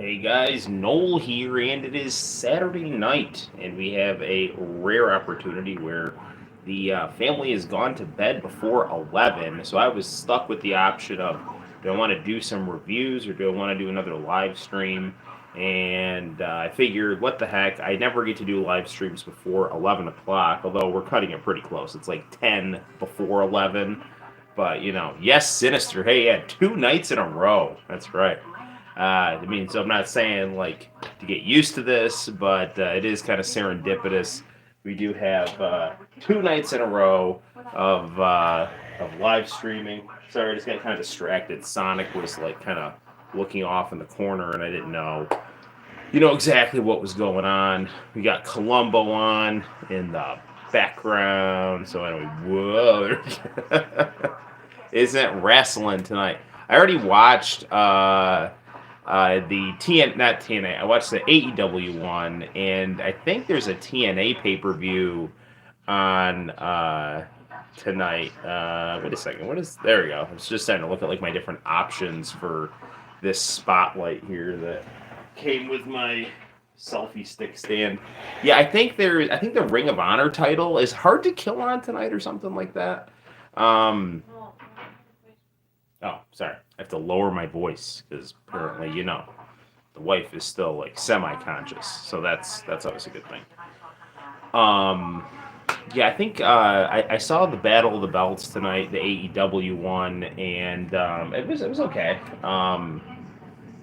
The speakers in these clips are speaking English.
Hey guys, Noel here, and it is Saturday night, and we have a rare opportunity where the family has gone to bed before 11. So I was stuck with the option of do I want to do some reviews or do I want to do another live stream? And I figured, what the heck, I never get to do live streams before 11 o'clock, although we're cutting it pretty close. It's like 10 before 11. But, yes, Sinister. Hey, yeah, 2 nights in a row. That's right. So I'm not saying like to get used to this, but it is kind of serendipitous. We do have 2 nights in a row of live streaming. Sorry, I just got kind of distracted. Sonic was like kind of looking off in the corner, and I didn't know, exactly what was going on. We got Columbo on in the background, so anyway, whoa, isn't wrestling tonight? I already watched. The not TNA. I watched the AEW one, and I think there's a TNA pay per view on tonight. Wait a second. What is? There we go. I was just starting to look at like my different options for this spotlight here that came with my selfie stick stand. Yeah, I think the Ring of Honor title is Hard to Kill on tonight or something like that. Um, Oh, sorry. I have to lower my voice because apparently, the wife is still like semi-conscious, so that's always a good thing. Um, yeah, I think I saw the Battle of the Belts tonight, the AEW one, and it was okay.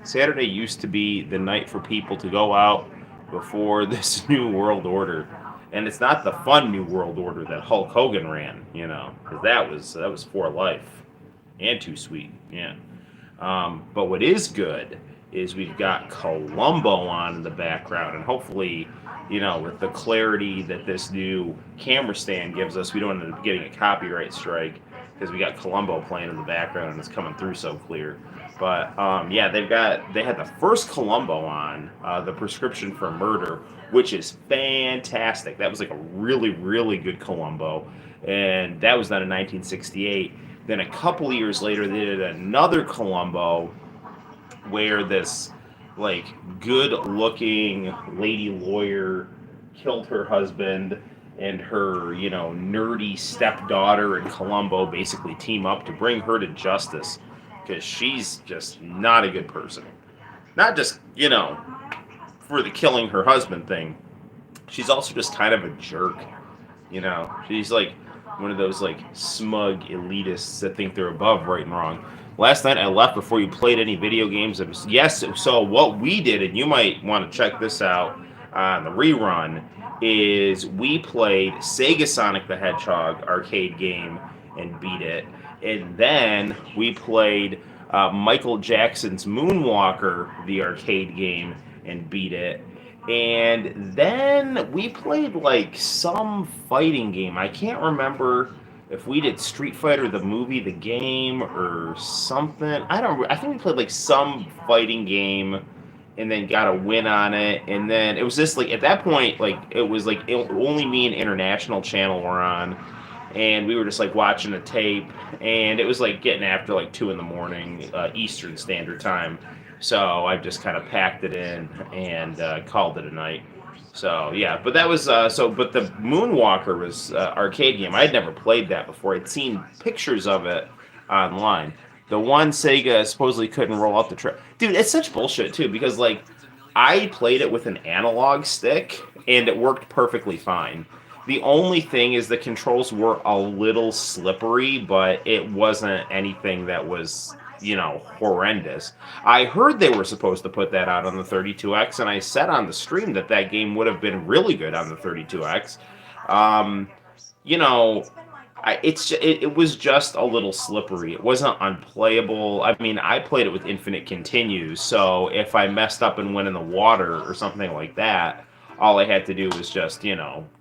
Saturday used to be the night for people to go out before this new world order, and it's not the fun new world order that Hulk Hogan ran, because that was for life and too sweet. Yeah. But what is good is we've got Columbo on in the background, and hopefully, with the clarity that this new camera stand gives us, we don't end up getting a copyright strike because we got Columbo playing in the background and it's coming through so clear. But yeah, they had the first Columbo on, the Prescription for Murder, which is fantastic. That was like a really really good Columbo, and that was done in 1968. Then a couple of years later, they did another Columbo where this like good-looking lady lawyer killed her husband, and her nerdy stepdaughter and Columbo basically team up to bring her to justice because she's just not a good person. Not just for the killing her husband thing. She's also just kind of a jerk. She's like one of those like smug elitists that think they're above right and wrong. Last night I left before you played any video games. Yes, so what we did, and you might want to check this out on the rerun, is we played Sega Sonic the Hedgehog arcade game and beat it. And then we played Michael Jackson's Moonwalker, the arcade game, and beat it. And then we played like some fighting game. I can't remember if we did Street Fighter the movie, the game, or something. I think we played like some fighting game, and then got a win on it. And then it was just like at that point, like it was like only me and International Channel were on, and we were just like watching the tape. And it was like getting after like 2 in the morning Eastern Standard Time. So I just kind of packed it in and called it a night. So yeah, but that was But the Moonwalker was arcade game. I'd never played that before. I'd seen pictures of it online. The one Sega supposedly couldn't roll out the track. Dude, it's such bullshit too because like I played it with an analog stick and it worked perfectly fine. The only thing is the controls were a little slippery, but it wasn't anything that was, horrendous. I heard they were supposed to put that out on the 32X, and I said on the stream that that game would have been really good on the 32X. Um, you know, it was just a little slippery. It wasn't unplayable. I mean, I played it with infinite continues, so if I messed up and went in the water or something like that, all I had to do was just,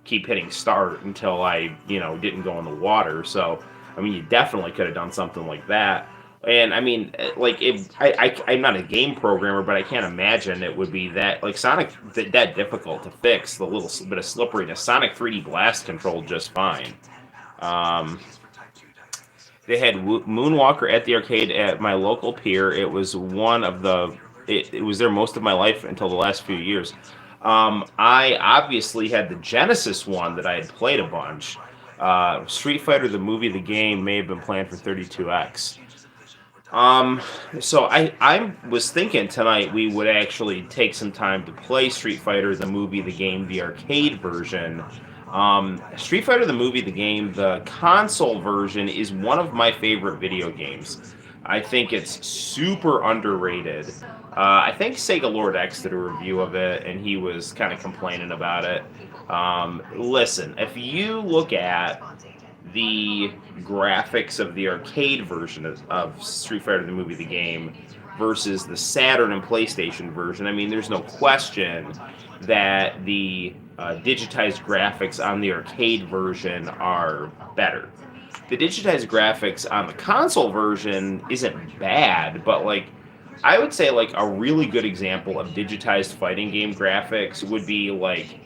keep hitting start until I, didn't go in the water. So, I mean, you definitely could have done something like that. And I mean, like, I'm not a game programmer, but I can't imagine it would be that, like, Sonic, that difficult to fix, the little bit of slipperiness. Sonic 3D Blast controlled just fine. Um, they had Moonwalker at the arcade at my local pier. It was one of the it was there most of my life until the last few years. I obviously had the Genesis one that I had played a bunch. Street Fighter, the movie, the game may have been planned for 32X. Um, so I was thinking tonight we would actually take some time to play Street Fighter the movie, the game, the arcade version. Street Fighter the movie, the game, the console version is one of my favorite video games. I think it's super underrated. I think Sega Lord X did a review of it, and he was kind of complaining about it. Listen, if you look at the graphics of the arcade version of Street Fighter the movie, the game, versus the Saturn and PlayStation version, I mean, there's no question that the digitized graphics on the arcade version are better. The digitized graphics on the console version isn't bad, but like I would say like a really good example of digitized fighting game graphics would be like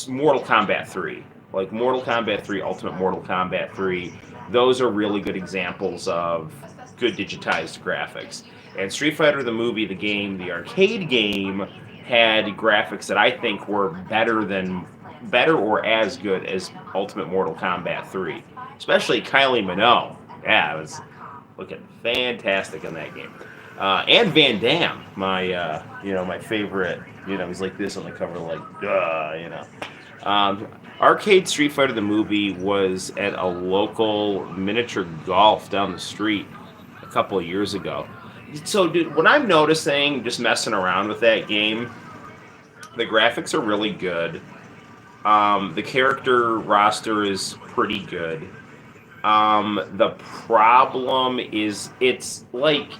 Mortal Kombat 3. Like Mortal Kombat 3, Ultimate Mortal Kombat 3, those are really good examples of good digitized graphics. And Street Fighter the movie, the game, the arcade game had graphics that I think were better or as good as Ultimate Mortal Kombat 3. Especially Kylie Minogue. Yeah, it was looking fantastic in that game. And Van Damme, my favorite. He's like this on the cover, like duh. Arcade Street Fighter the movie was at a local miniature golf down the street a couple of years ago. So, dude, what I'm noticing, just messing around with that game, the graphics are really good. The character roster is pretty good. The problem is it's like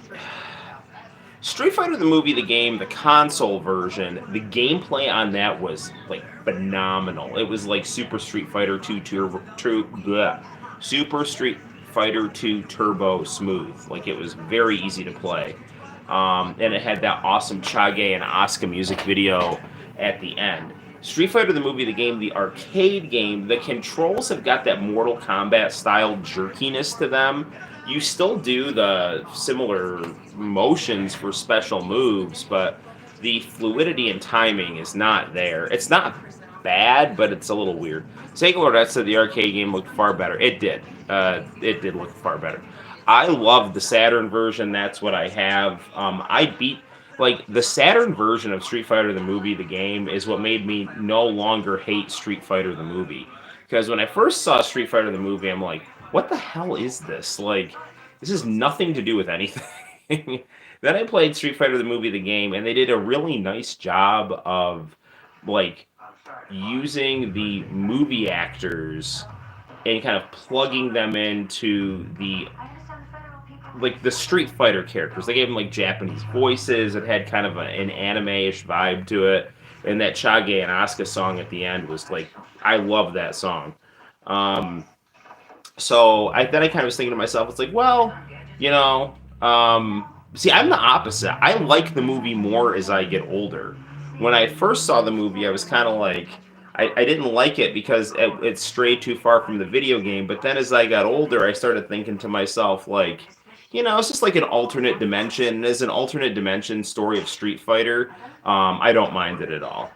Street Fighter the movie, the game, the console version, the gameplay on that was like phenomenal. It was like Super Street Fighter 2 Super Street Fighter 2 Turbo Smooth. Like it was very easy to play. And it had that awesome Chage and Asuka music video at the end. Street Fighter the movie, the game, the arcade game, the controls have got that Mortal Kombat style jerkiness to them. You still do the similar motions for special moves, but the fluidity and timing is not there. It's not bad, but it's a little weird. Sega Lord X said the arcade game looked far better. It did. It did look far better. I love the Saturn version. That's what I have. I beat like the Saturn version of Street Fighter the movie, the game, is what made me no longer hate Street Fighter the movie. Because when I first saw Street Fighter the movie, I'm like, what the hell is this? Like, this has nothing to do with anything. Then I played Street Fighter the movie, the game, and they did a really nice job of like using the movie actors and kind of plugging them into the Street Fighter characters. They gave them like Japanese voices. It had kind of an anime-ish vibe to it. And that Chage and Asuka song at the end was like, I love that song. So then I kind of was thinking to myself, it's like, well, see, I'm the opposite. I like the movie more as I get older. When I first saw the movie, I was kind of like, I didn't like it because it strayed too far from the video game. But then as I got older, I started thinking to myself, like, it's just like an alternate dimension. As an alternate dimension story of Street Fighter, I don't mind it at all.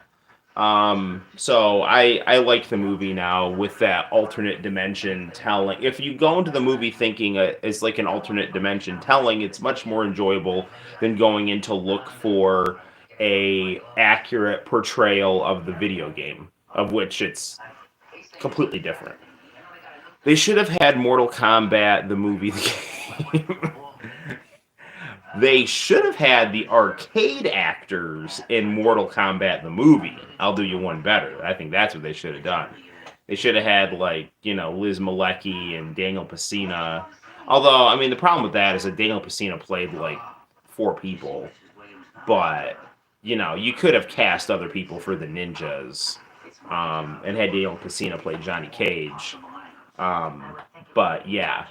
So I like the movie now with that alternate dimension telling. If you go into the movie thinking it's like an alternate dimension telling, it's much more enjoyable than going in to look for a accurate portrayal of the video game, of which it's completely different. They should have had Mortal Kombat the movie, the game. They should have had the arcade actors in Mortal Kombat the movie. I'll do you one better. I think that's what they should have done. They should have had Liz Malecki and Daniel Pacina. Although, I mean, the problem with that is that Daniel Pacina played like 4 people, but you could have cast other people for the ninjas, and had Daniel Pacina play Johnny Cage. But yeah,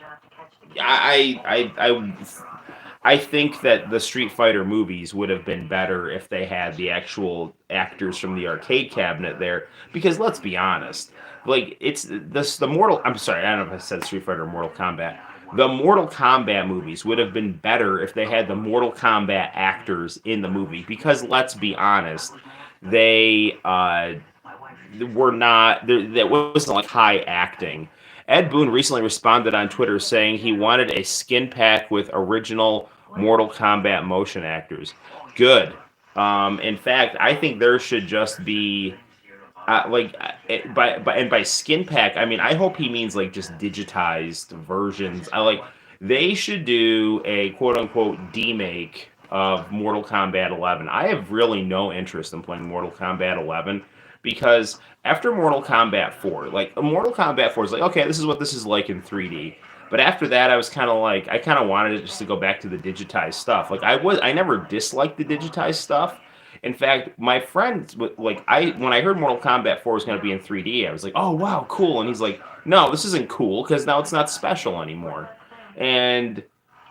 I think that the Street Fighter movies would have been better if they had the actual actors from the arcade cabinet there. Because let's be honest, like it's the Mortal. I'm sorry, I don't know if I said Street Fighter or Mortal Kombat. The Mortal Kombat movies would have been better if they had the Mortal Kombat actors in the movie, because let's be honest, they were not, that wasn't like high acting. Ed Boon recently responded on Twitter saying he wanted a skin pack with original Mortal Kombat motion actors. Good. In fact, I think there should just be by skin pack, I mean, I hope he means like just digitized versions. They should do a quote unquote demake of Mortal Kombat 11. I have really no interest in playing Mortal Kombat 11 because after Mortal Kombat 4, like Mortal Kombat 4 is like, okay, this is what this is like in 3D. But after that, I was kind of like, I kind of wanted it just to go back to the digitized stuff. I never disliked the digitized stuff. In fact, my friend, when I heard Mortal Kombat 4 was going to be in 3D, I was like, oh wow, cool. And he's like, no, this isn't cool because now it's not special anymore. And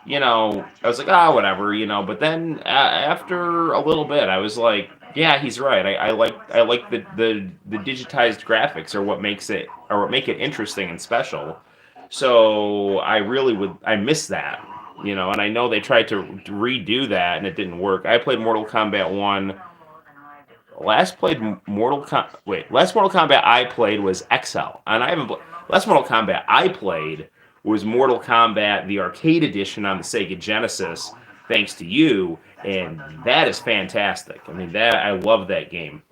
I was like, whatever, But then after a little bit, I was like, yeah, he's right. I like the digitized graphics are what make it interesting and special. So I miss that, and I know they tried to redo that and it didn't work. I played Mortal Kombat 1. Last Mortal Kombat I played was XL, and I haven't. Last Mortal Kombat I played was Mortal Kombat the arcade edition on the Sega Genesis, thanks to you, and that is fantastic. I mean, I love that game,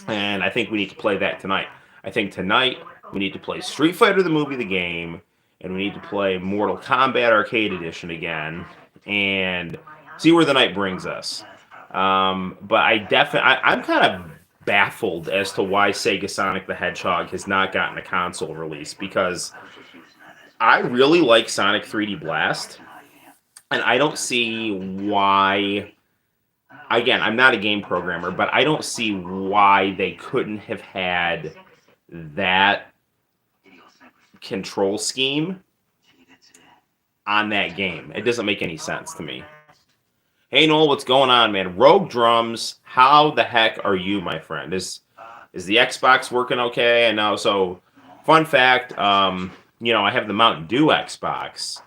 and I think we need to play that tonight. I think tonight we need to play Street Fighter the movie, the game, and we need to play Mortal Kombat arcade edition again, and see where the night brings us. But I'm kind of baffled as to why Sega Sonic the Hedgehog has not gotten a console release, because I really like Sonic 3D Blast, and I don't see why. Again, I'm not a game programmer, but I don't see why they couldn't have had that control scheme on that game. It doesn't make any sense to me. Hey Noel, what's going on, man? Rogue Drums, how the heck are you, my friend? Is the Xbox working okay? I know. So, fun fact, I have the Mountain Dew Xbox,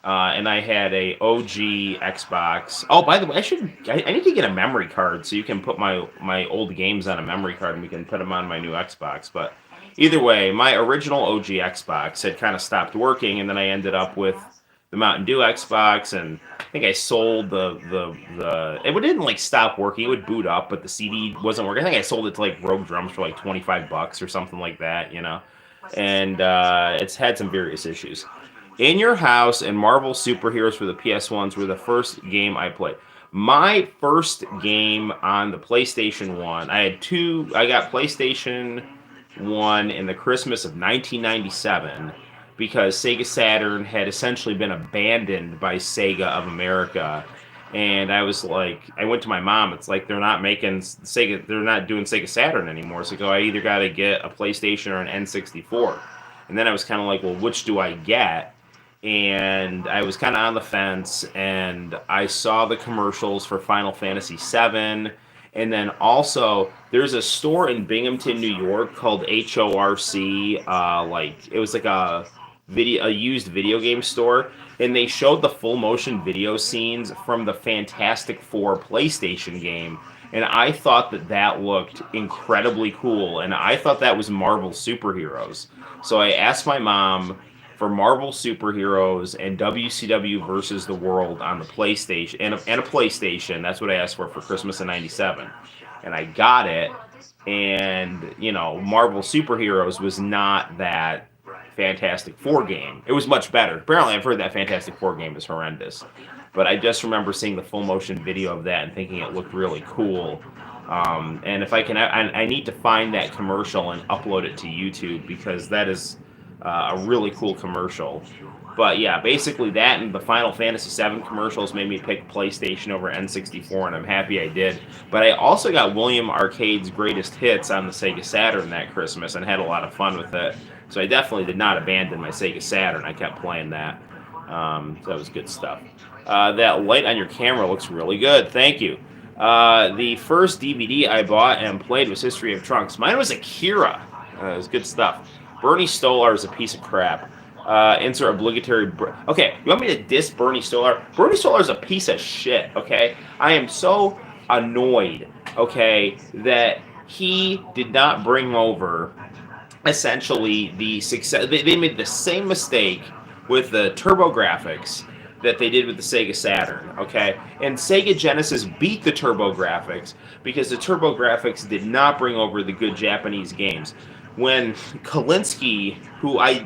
and I had a OG Xbox. Oh, by the way, I need to get a memory card so you can put my old games on a memory card and we can put them on my new Xbox. But either way, my original OG Xbox had kind of stopped working, and then I ended up with the Mountain Dew Xbox, and I think I sold it didn't stop working. It would boot up, but the CD wasn't working. I think I sold it to Rogue Drums for $25 or something like that, And it's had some various issues. In Your House and Marvel Superheroes for the PS1s were the first game I played. My first game on the PlayStation 1, I got PlayStation 1 in the Christmas of 1997. Because Sega Saturn had essentially been abandoned by Sega of America. And I was like, I went to my mom, it's like they're not doing Sega Saturn anymore. So I either got to get a PlayStation or an N64. And then I was kind of like, well, which do I get? And I was kind of on the fence, and I saw the commercials for Final Fantasy VII. And then also, there's a store in Binghamton, New York called HORC. It was like a used video game store, and they showed the full motion video scenes from the Fantastic Four PlayStation game, and I thought that looked incredibly cool, and I thought that was Marvel Superheroes. So I asked my mom for Marvel Superheroes and WCW versus the World on the PlayStation, and a PlayStation. That's what I asked for Christmas in '97, and I got it. And Marvel Superheroes was not that Fantastic Four game. It was much better. Apparently, I've heard that Fantastic Four game is horrendous. But I just remember seeing the full motion video of that and thinking it looked really cool. And if I can, I need to find that commercial and upload it to YouTube, because that is a really cool commercial. But yeah, basically that and the Final Fantasy VII commercials made me pick PlayStation over N64, and I'm happy I did. But I also got William Arcade's Greatest Hits on the Sega Saturn that Christmas and had a lot of fun with it. So I definitely did not abandon my Sega Saturn. I kept playing that. So that was good stuff. That light on your camera looks really good. Thank you. The first DVD I bought and played was History of Trunks. Mine was Akira. It was good stuff. Bernie Stolar is a piece of crap. Insert obligatory. Okay, you want me to diss Bernie Stolar? Bernie Stolar is a piece of shit. Okay, I am so annoyed. Okay, that he did not bring over essentially the success. They made the same mistake with the TurboGrafx that they did with the Sega Saturn. Okay, and Sega Genesis beat the TurboGrafx because the TurboGrafx did not bring over the good Japanese games. When Kalinsky, who I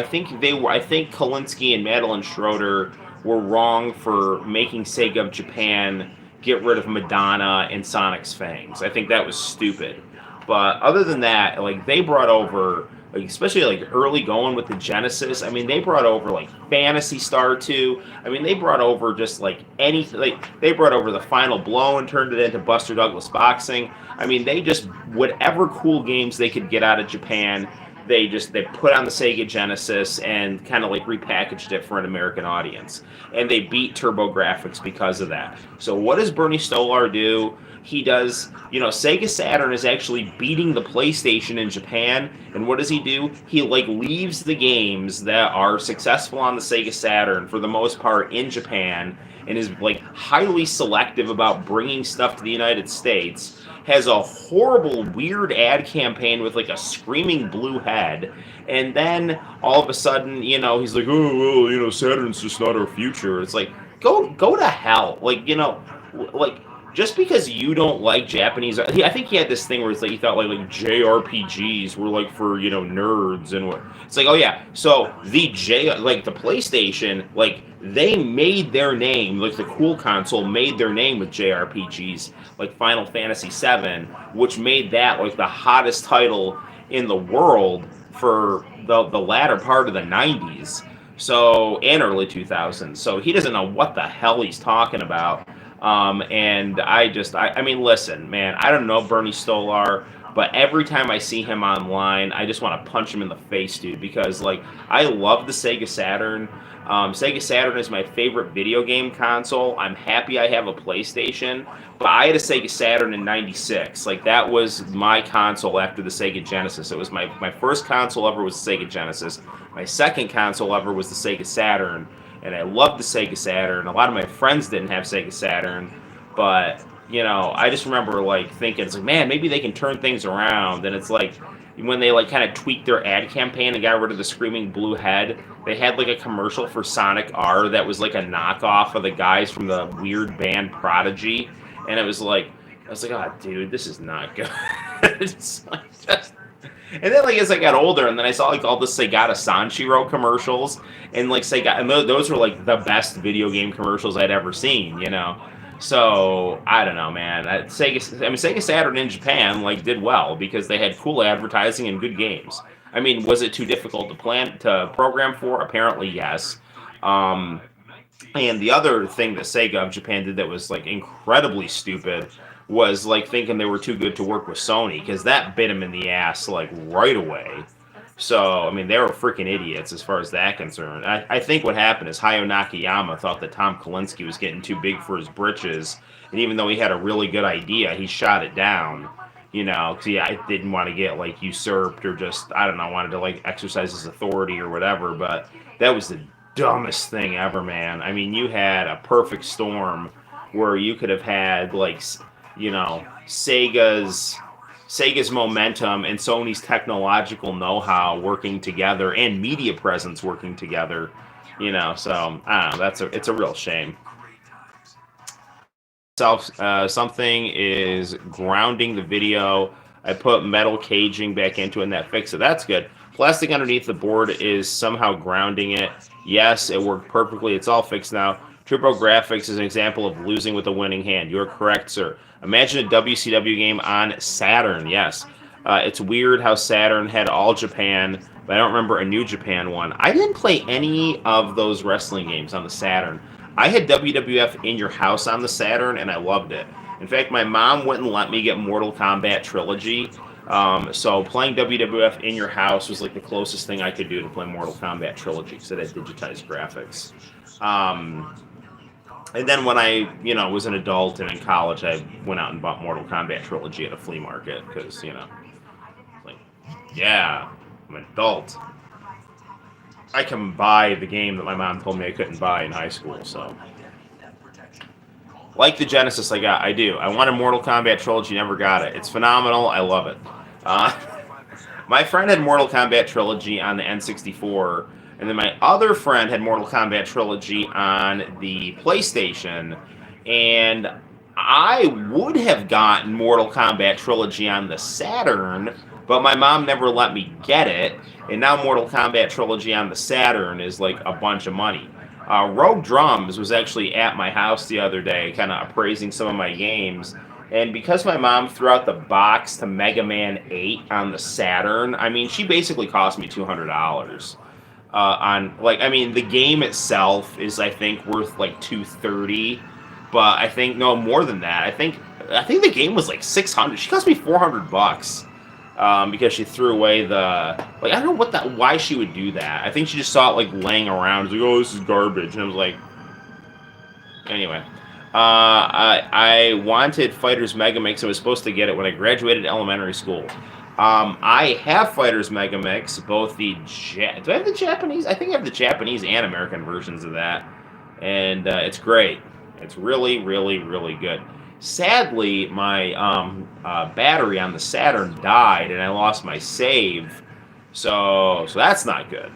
think Kalinsky and Madeline Schroeder were wrong for making Sega of Japan get rid of Madonna and Sonic's Fangs. I think that was stupid. But other than that, like they brought over, like especially like early going with the Genesis. I mean, they brought over like Fantasy Star 2. I mean, they brought over just like anything. Like they brought over the Final Blow and turned it into Buster Douglas Boxing. I mean, they just whatever cool games they could get out of Japan, they put on the Sega Genesis and kind of like repackaged it for an American audience. And they beat TurboGrafx because of that. So what does Bernie Stolar do? He does, Sega Saturn is actually beating the PlayStation in Japan. And what does he do? He like leaves the games that are successful on the Sega Saturn for the most part in Japan and is like highly selective about bringing stuff to the United States. Has a horrible, weird ad campaign with like a screaming blue head, and then all of a sudden, he's like, oh well, Saturn's just not our future. It's like, go to hell, like just because you don't like Japanese. I think he had this thing where it's like he thought like JRPGs were like for nerds and what. It's like, oh yeah, so the PlayStation, like they made their name, like the cool console made their name with JRPGs, like Final Fantasy VII, which made that like the hottest title in the world for the latter part of the 90s. So, and early 2000s. So he doesn't know what the hell he's talking about. And I mean, listen, man, I don't know Bernie Stolar, but every time I see him online, I just want to punch him in the face, dude, because like I love the Sega Saturn. Sega Saturn is my favorite video game console. I'm happy I have a PlayStation, but I had a Sega Saturn in '96. Like that was my console after the Sega Genesis. It was my first console ever was the Sega Genesis. My second console ever was the Sega Saturn, and I loved the Sega Saturn. A lot of my friends didn't have Sega Saturn, but I just remember like thinking, it's like, man, maybe they can turn things around. And it's like when they like kind of tweaked their ad campaign and got rid of the screaming blue head, they had like a commercial for Sonic R that was like a knockoff of the guys from the weird band Prodigy, and I was like, oh, dude, this is not good. It's like just. And then, like, as I got older, and then I saw, like, all the Segata Sanshiro commercials, and, like, and those were, like, the best video game commercials I'd ever seen, So, I don't know, man. Sega Saturn in Japan, like, did well, because they had cool advertising and good games. I mean, was it too difficult to program for? Apparently, yes. And the other thing that Sega of Japan did that was, like, incredibly stupid was like thinking they were too good to work with Sony, because that bit them in the ass like right away. So I mean, they were freaking idiots as far as that concerned. I think what happened is Hayao Nakayama thought that Tom Kalinske was getting too big for his britches, and even though he had a really good idea, he shot it down. Because I didn't want to get like usurped or just wanted to like exercise his authority or whatever. But that was the dumbest thing ever, man. I mean, you had a perfect storm where you could have had like Sega's momentum and Sony's technological know-how working together and media presence working together, so I don't know, it's a real shame. Something is grounding the video. I put metal caging back into it and that fixed it. That's good. Plastic underneath the board is somehow grounding it. Yes, it worked perfectly. It's all fixed now. TurboGrafx is an example of losing with a winning hand. You're correct, sir. Imagine a WCW game on Saturn. Yes. It's weird how Saturn had All Japan, but I don't remember a New Japan one. I didn't play any of those wrestling games on the Saturn. I had WWF In Your House on the Saturn, and I loved it. In fact, my mom wouldn't let me get Mortal Kombat Trilogy. So playing WWF In Your House was like the closest thing I could do to play Mortal Kombat Trilogy, because it had digitized graphics. And then when I, was an adult and in college, I went out and bought Mortal Kombat Trilogy at a flea market because, like, yeah, I'm an adult. I can buy the game that my mom told me I couldn't buy in high school. So, like the Genesis, I do. I want a Mortal Kombat trilogy, never got it. It's phenomenal. I love it. Uh, my friend had Mortal Kombat trilogy on the N64, and then my other friend had Mortal Kombat trilogy on the PlayStation, and I would have gotten Mortal Kombat trilogy on the Saturn, but my mom never let me get it, and now Mortal Kombat trilogy on the Saturn is like a bunch of money. Rogue Drums was actually at my house the other day, kind of appraising some of my games. And because my mom threw out the box to Mega Man 8 on the Saturn, I mean, she basically cost me $200. The game itself is, I think, worth like 230, but I think no more than that. I think the game was like 600. She cost me $400. Because she threw away I don't know why she would do that. I think she just saw it like laying around. She's like, oh, this is garbage. And I was like, anyway. I wanted Fighters Megamix. I was supposed to get it when I graduated elementary school. I have Fighters Megamix, both do I have the Japanese? I think I have the Japanese and American versions of that. And it's great. It's really, really, really good. Sadly, my battery on the Saturn died, and I lost my save. So that's not good.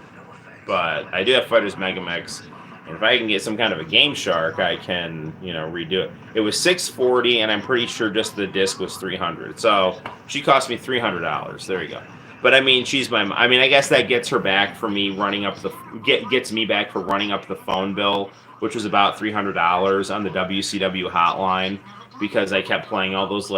But I do have Fighters Megamix, and if I can get some kind of a Game Shark, I can, redo it. It was $640, and I'm pretty sure just the disc was $300. So she cost me $300. There you go. But I mean, I guess that gets her back for me running up gets me back for running up the phone bill, which was about $300 on the WCW hotline, because I kept playing all those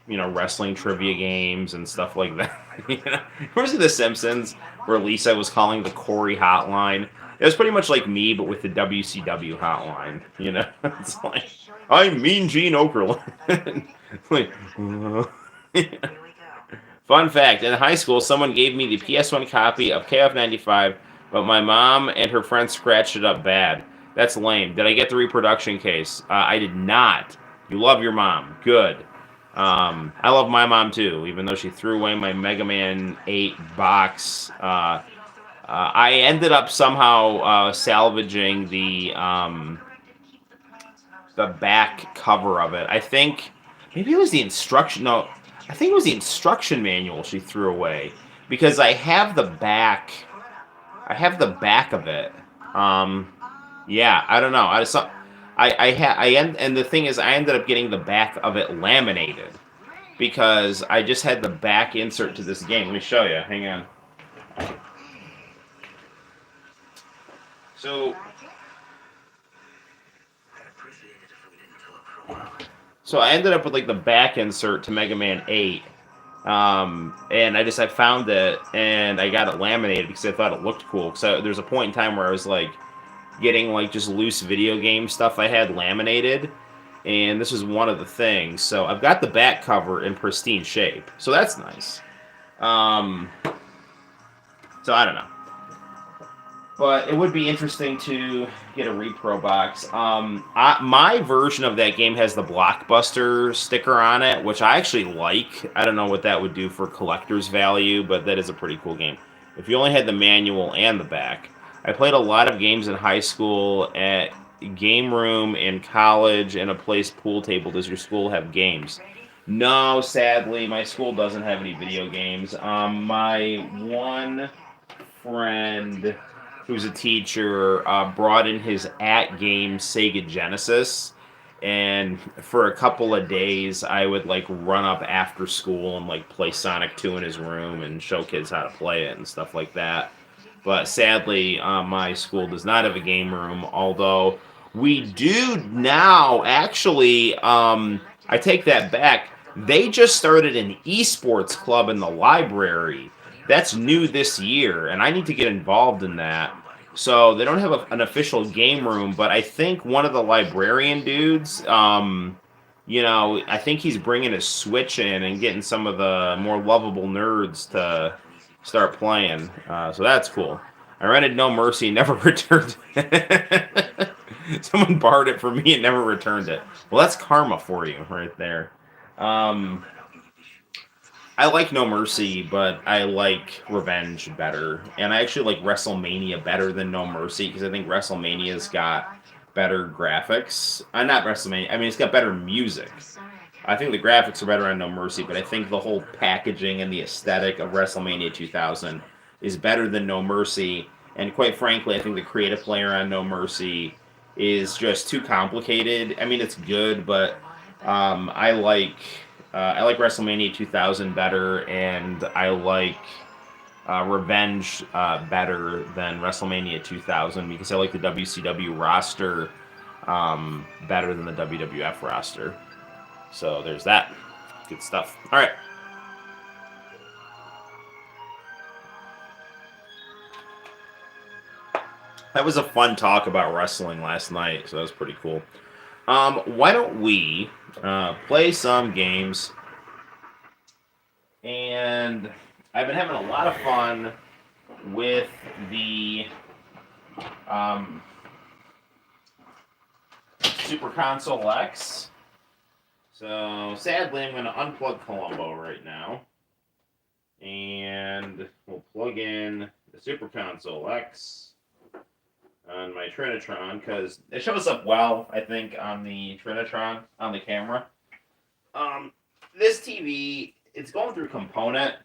wrestling trivia games and stuff like that. Where's The Simpsons, where Lisa was calling the Corey hotline? It was pretty much like me, but with the WCW hotline. It's like, I'm Mean Gene Okerlund. Fun fact: in high school, someone gave me the PS1 copy of KF 95, but my mom and her friends scratched it up bad. That's lame. Did I get the reproduction case? I did not. You love your mom. Good. I love my mom too, even though she threw away my Mega Man 8 box. I ended up somehow salvaging the back cover of it. I think maybe it was the instruction. No, I think it was the instruction manual she threw away, because I have the back. I have the back of it. Yeah, I don't know. And the thing is, I ended up getting the back of it laminated, because I just had the back insert to this game. Let me show you. Hang on. So I ended up with the back insert to Mega Man 8, and I found it, and I got it laminated because I thought it looked cool. So there's a point in time where I was getting just loose video game stuff I had laminated, and this is one of the things. So I've got the back cover in pristine shape, so that's nice. So I don't know, but it would be interesting to get a repro box. My version of that game has the Blockbuster sticker on it, which I actually like. I don't know what that would do for collector's value, but that is a pretty cool game. If you only had the manual and the back. I played a lot of games in high school, at game room, in college, and a place pool table. Does your school have games? No, sadly, my school doesn't have any video games. My one friend, who's a teacher, brought in his at-game Sega Genesis, and for a couple of days, I would run up after school and play Sonic 2 in his room and show kids how to play it and stuff like that. But sadly, my school does not have a game room, although we do now. Actually, I take that back. They just started an esports club in the library. That's new this year, and I need to get involved in that. So they don't have an official game room, but I think one of the librarian dudes, I think he's bringing a Switch in and getting some of the more lovable nerds to start playing. So that's cool. I rented No Mercy and never returned it. Someone borrowed it from me and never returned it. Well, that's karma for you right there. I like No Mercy, but I like Revenge better, and I actually like WrestleMania better than No Mercy because I think WrestleMania's got better graphics. Not WrestleMania. I mean, it's got better music. I think the graphics are better on No Mercy, but I think the whole packaging and the aesthetic of WrestleMania 2000 is better than No Mercy. And quite frankly, I think the creative player on No Mercy is just too complicated. I mean, it's good, but I like WrestleMania 2000 better, and I like Revenge better than WrestleMania 2000 because I like the WCW roster better than the WWF roster. So there's that. Good stuff. All right. That was a fun talk about wrestling last night, so that was pretty cool. Why don't we play some games? And I've been having a lot of fun with the um, Super Console X. So sadly, I'm going to unplug Columbo right now. And we'll plug in the Super Console X on my Trinitron because it shows up well, I think, on the Trinitron, on the camera. This TV, it's going through component,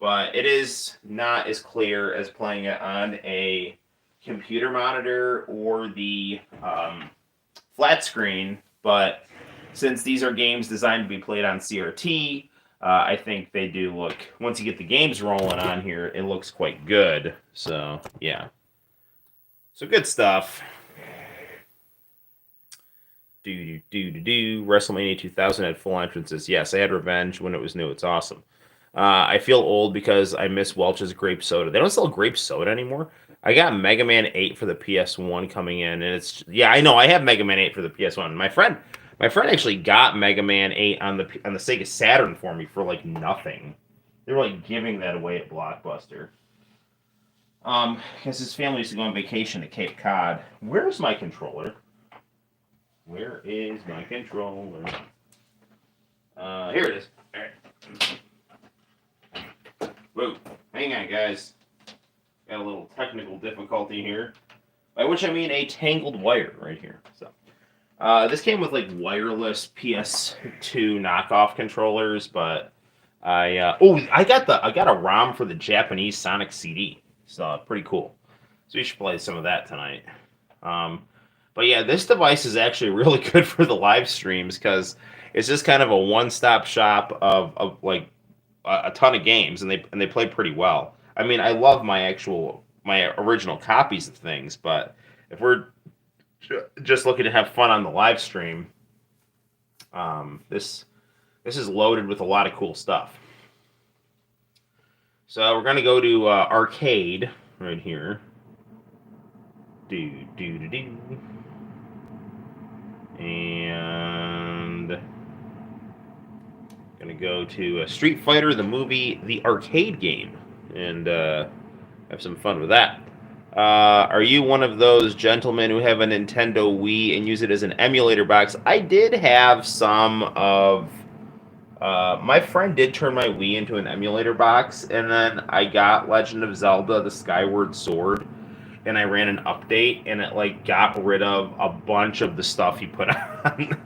but it is not as clear as playing it on a computer monitor or the flat screen. But since these are games designed to be played on CRT, I think they do look, once you get the games rolling on here, it looks quite good. So, yeah. So, good stuff. WrestleMania 2000 had full entrances. Yes, I had Revenge when it was new. It's awesome. I feel old because I miss Welch's grape soda. They don't sell grape soda anymore. I got Mega Man 8 for the PS1 coming in, and it's I know I have Mega Man 8 for the PS1. My friend actually got Mega Man 8 on the Sega Saturn for me for like nothing. They were like giving that away at Blockbuster. Because his family used to go on vacation to Cape Cod. Where's my controller? Where is my controller? Here it is. All right. Whoa. Hang on, guys. Got a little technical difficulty here. By which I mean a tangled wire right here. So, this came with like wireless PS2 knockoff controllers, but I got a ROM for the Japanese Sonic CD. So pretty cool. So we should play some of that tonight. But yeah, this device is actually really good for the live streams because it's just kind of a one-stop shop of like a ton of games, and they play pretty well. I mean, I love my original copies of things, but if we're just looking to have fun on the live stream, this is loaded with a lot of cool stuff. So we're gonna go to arcade right here. And gonna go to Street Fighter, the movie, the arcade game, and have some fun with that. Are you one of those gentlemen who have a Nintendo Wii and use it as an emulator box? I did have some of. My friend did turn my Wii into an emulator box, and then I got Legend of Zelda: The Skyward Sword, and I ran an update, and it like got rid of a bunch of the stuff he put on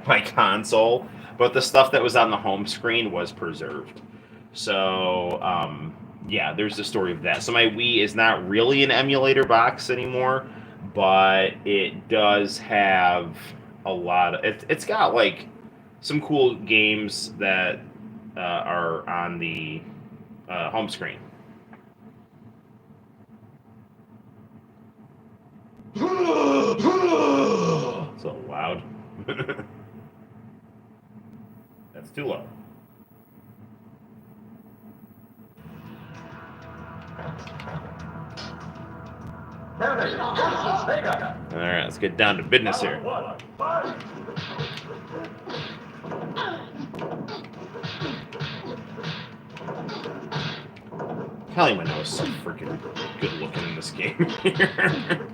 my console, but the stuff that was on the home screen was preserved. So yeah, there's the story of that. So my Wii is not really an emulator box anymore, but it does have a lot of it's got like some cool games that are on the home screen. So loud. That's too loud. Alright, let's get down to business here. Kelly Minogue is so freaking good looking in this game here.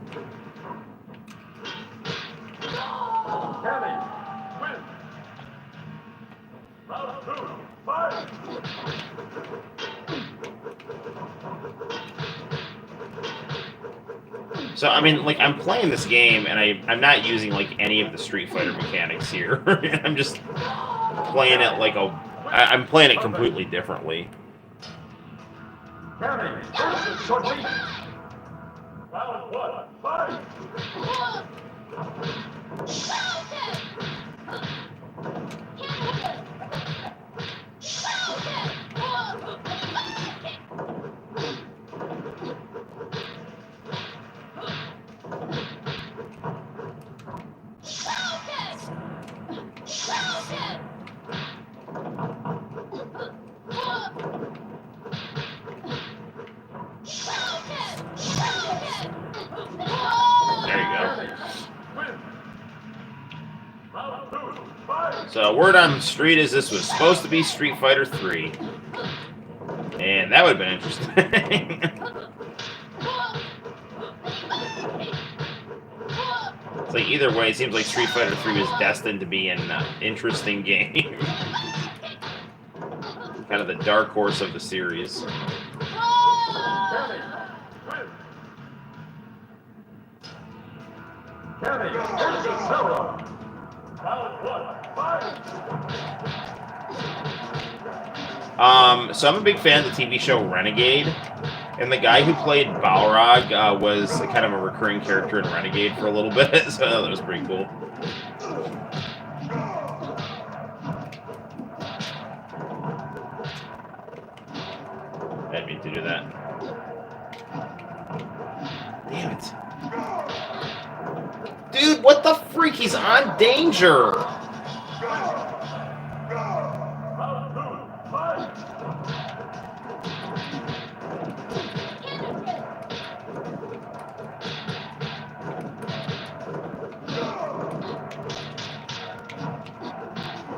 So, I mean, like, I'm playing this game, and I'm not using, like, any of the Street Fighter mechanics here. I'm just playing it like I'm playing it completely differently. There you go. So, word on the street is this was supposed to be Street Fighter 3. And that would have been interesting. It's like, either way, it seems like Street Fighter 3 was destined to be an interesting game. Kind of the dark horse of the series. So I'm a big fan of the TV show Renegade, and the guy who played Balrog was kind of a recurring character in Renegade for a little bit, so that was pretty cool. I didn't mean to do that. Damn it. Dude, what the freak? He's on danger!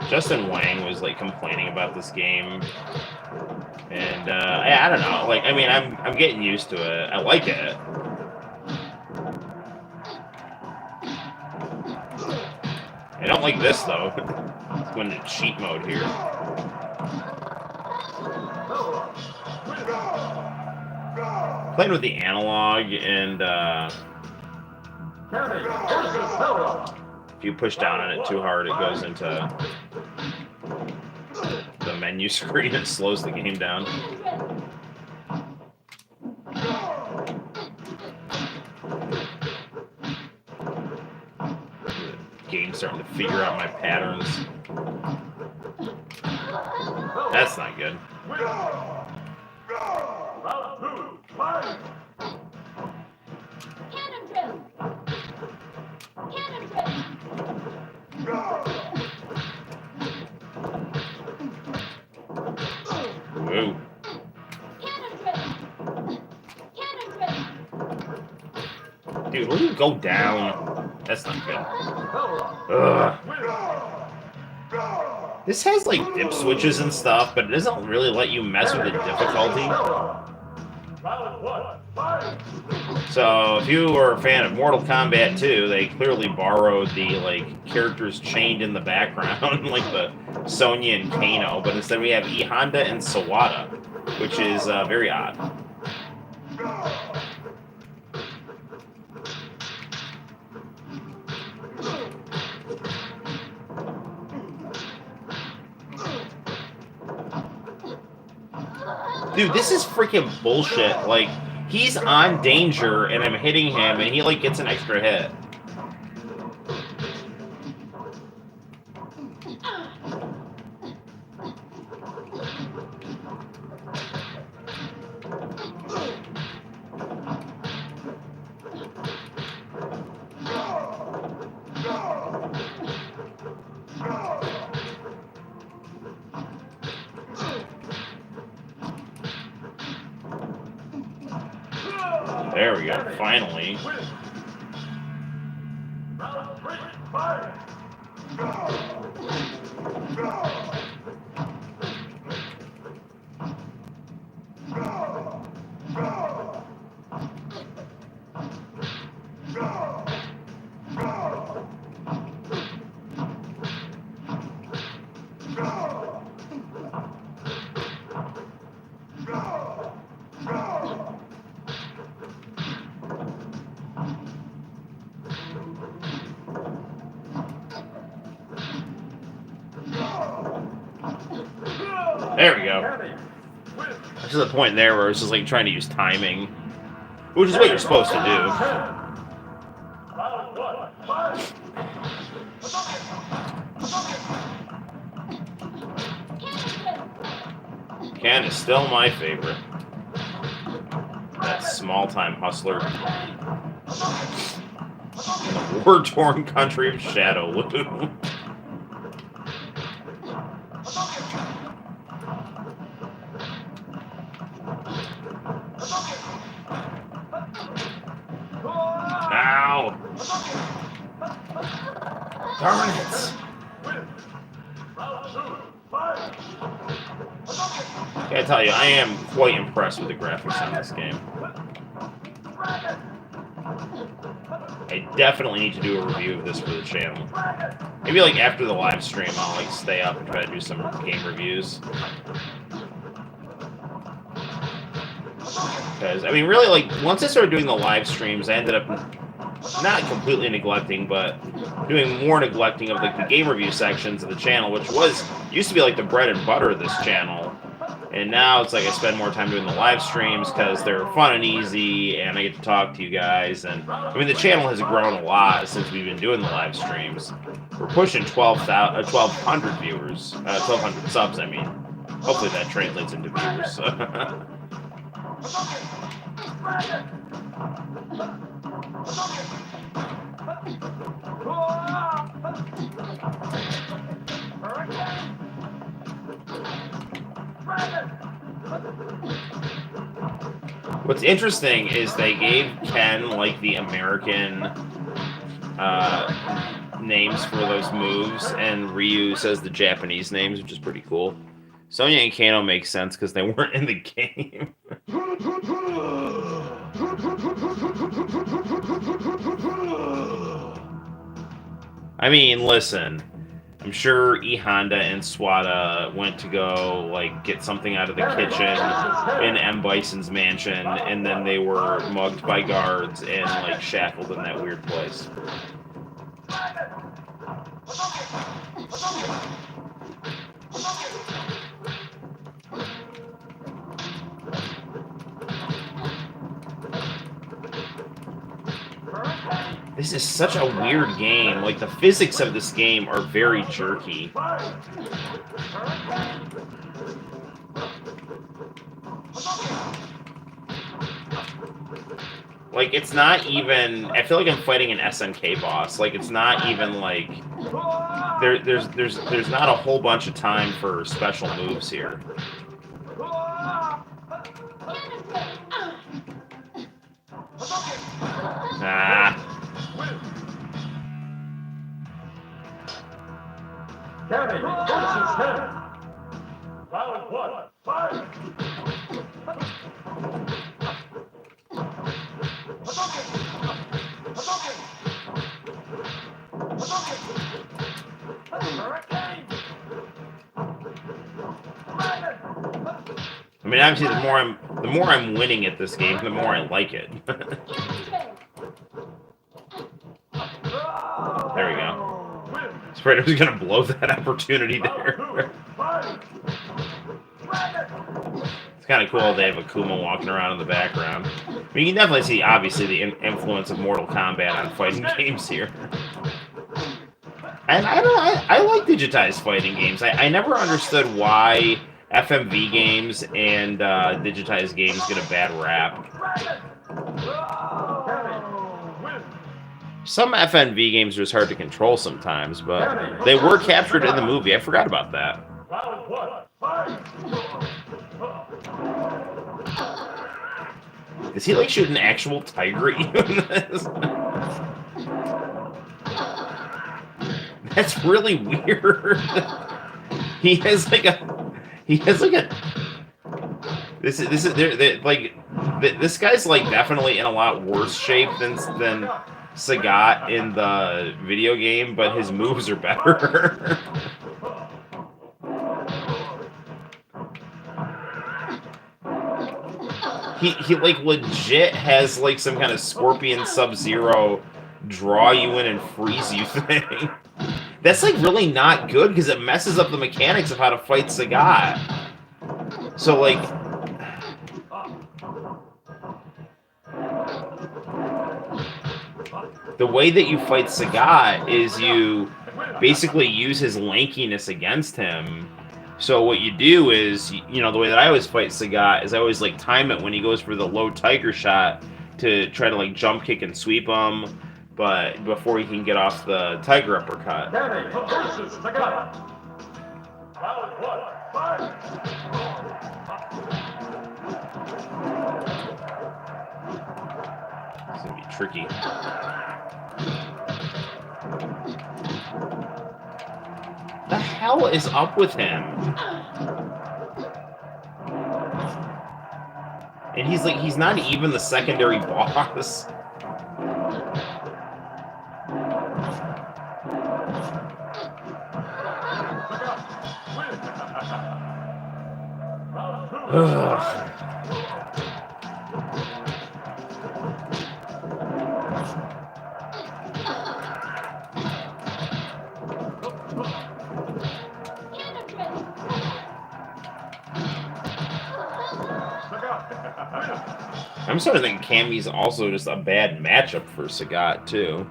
Justin Wang was like complaining about this game, and I don't know. Like, I mean, I'm getting used to it. I like it. I don't like this though. It's going to cheat mode here. Playing with the analog, and if you push down on it too hard, it goes into the menu screen. It slows the game down. The game's starting to figure out my patterns. That's not good. Whoa. Dude, will you go down? That's not good. Ugh. This has like dip switches and stuff, but it doesn't really let you mess with the difficulty. So if you are a fan of Mortal Kombat 2, they clearly borrowed the like characters chained in the background, like the Sonya and Kano, but instead we have E Honda and Sawada, which is very odd. Dude, this is freaking bullshit. Like, he's on danger, and I'm hitting him, and he, like, gets an extra hit. There we go, finally. There we go. There's a point there where it's just like trying to use timing, which is what you're supposed to do. Ken is still my favorite. That small-time hustler in the war-torn country of Shadowloo. Ow! Darn it! Gotta tell you, I am quite impressed with the graphics on this game. I definitely need to do a review of this for the channel. Maybe like after the live stream, I'll like stay up and try to do some game reviews. Because, I mean, really, like, once I started doing the live streams, I ended up not completely neglecting, but doing more neglecting of, like, the game review sections of the channel, which used to be, like, the bread and butter of this channel. And now it's like I spend more time doing the live streams because they're fun and easy, and I get to talk to you guys. And, I mean, the channel has grown a lot since we've been doing the live streams. We're pushing 1,200 viewers, 1,200 subs, I mean. Hopefully that translates into viewers. What's interesting is they gave Ken like the American names for those moves, and Ryu says the Japanese names, which is pretty cool. Sonya and Kano make sense because they weren't in the game. I mean, listen. I'm sure E Honda and Swada went to go like get something out of the kitchen in M. Bison's mansion, and then they were mugged by guards and like shackled in that weird place. This is such a weird game. Like, the physics of this game are very jerky. Like, it's not even... I feel like I'm fighting an SNK boss. Like, it's not even, like... There's not a whole bunch of time for special moves here. Ah. Round one, fight! I mean, obviously, the more I'm winning at this game, the more I like it. There we go. I was afraid I was going to blow that opportunity there. It's kind of cool they have Akuma walking around in the background. I mean, you can definitely see, obviously, the influence of Mortal Kombat on fighting games here. And I like digitized fighting games. I never understood why FMV games and digitized games get a bad rap. Some FMV games are just hard to control sometimes, but they were captured in the movie. I forgot about that. Is he like shooting an actual tiger at you in this? That's really weird. He has like a. This guy's like definitely in a lot worse shape than Sagat in the video game, but his moves are better. He like legit has like some kind of Scorpion Sub-Zero draw you in and freeze you thing. That's like really not good because it messes up the mechanics of how to fight Sagat. So like, the way that you fight Sagat is you basically use his lankiness against him. So what you do is, you know, the way that I always fight Sagat is I always like time it when he goes for the low tiger shot to try to like jump kick and sweep him, but before he can get off the tiger uppercut. Kenny versus Sagat. Round 1, fight! It's gonna be tricky. The hell is up with him? And he's not even the secondary boss. Ugh. I'm starting to think Cammy's also just a bad matchup for Sagat, too.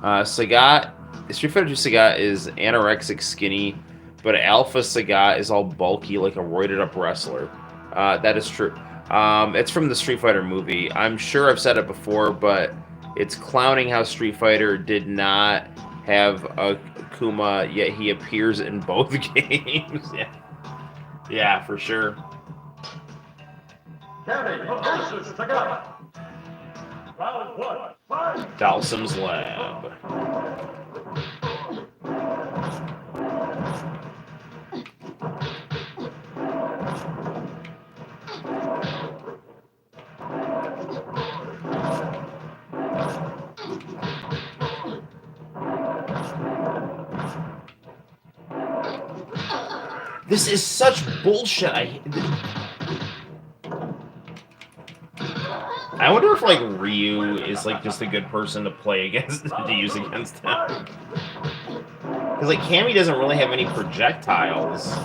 Sagat, Street Fighter 2 Sagat is anorexic skinny, but Alpha Sagat is all bulky like a roided up wrestler. That is true. It's from the Street Fighter movie. I'm sure I've said it before, but it's clowning how Street Fighter did not have a Kuma, yet he appears in both games. Yeah, for sure. Kenny versus Sagat. Round 1, fight! Dalsum's Lab. This is such bullshit. I wonder if like Ryu is like just a good person to play against, to use against him. Because like Cammy doesn't really have any projectiles.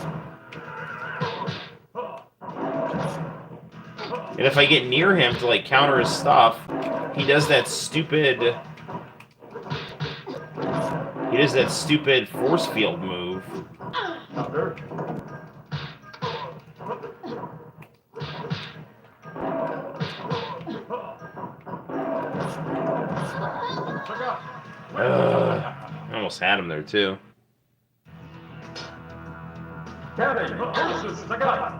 And if I get near him to like counter his stuff, he does that stupid force field move. I almost had him there too. Kenny versus Sagat.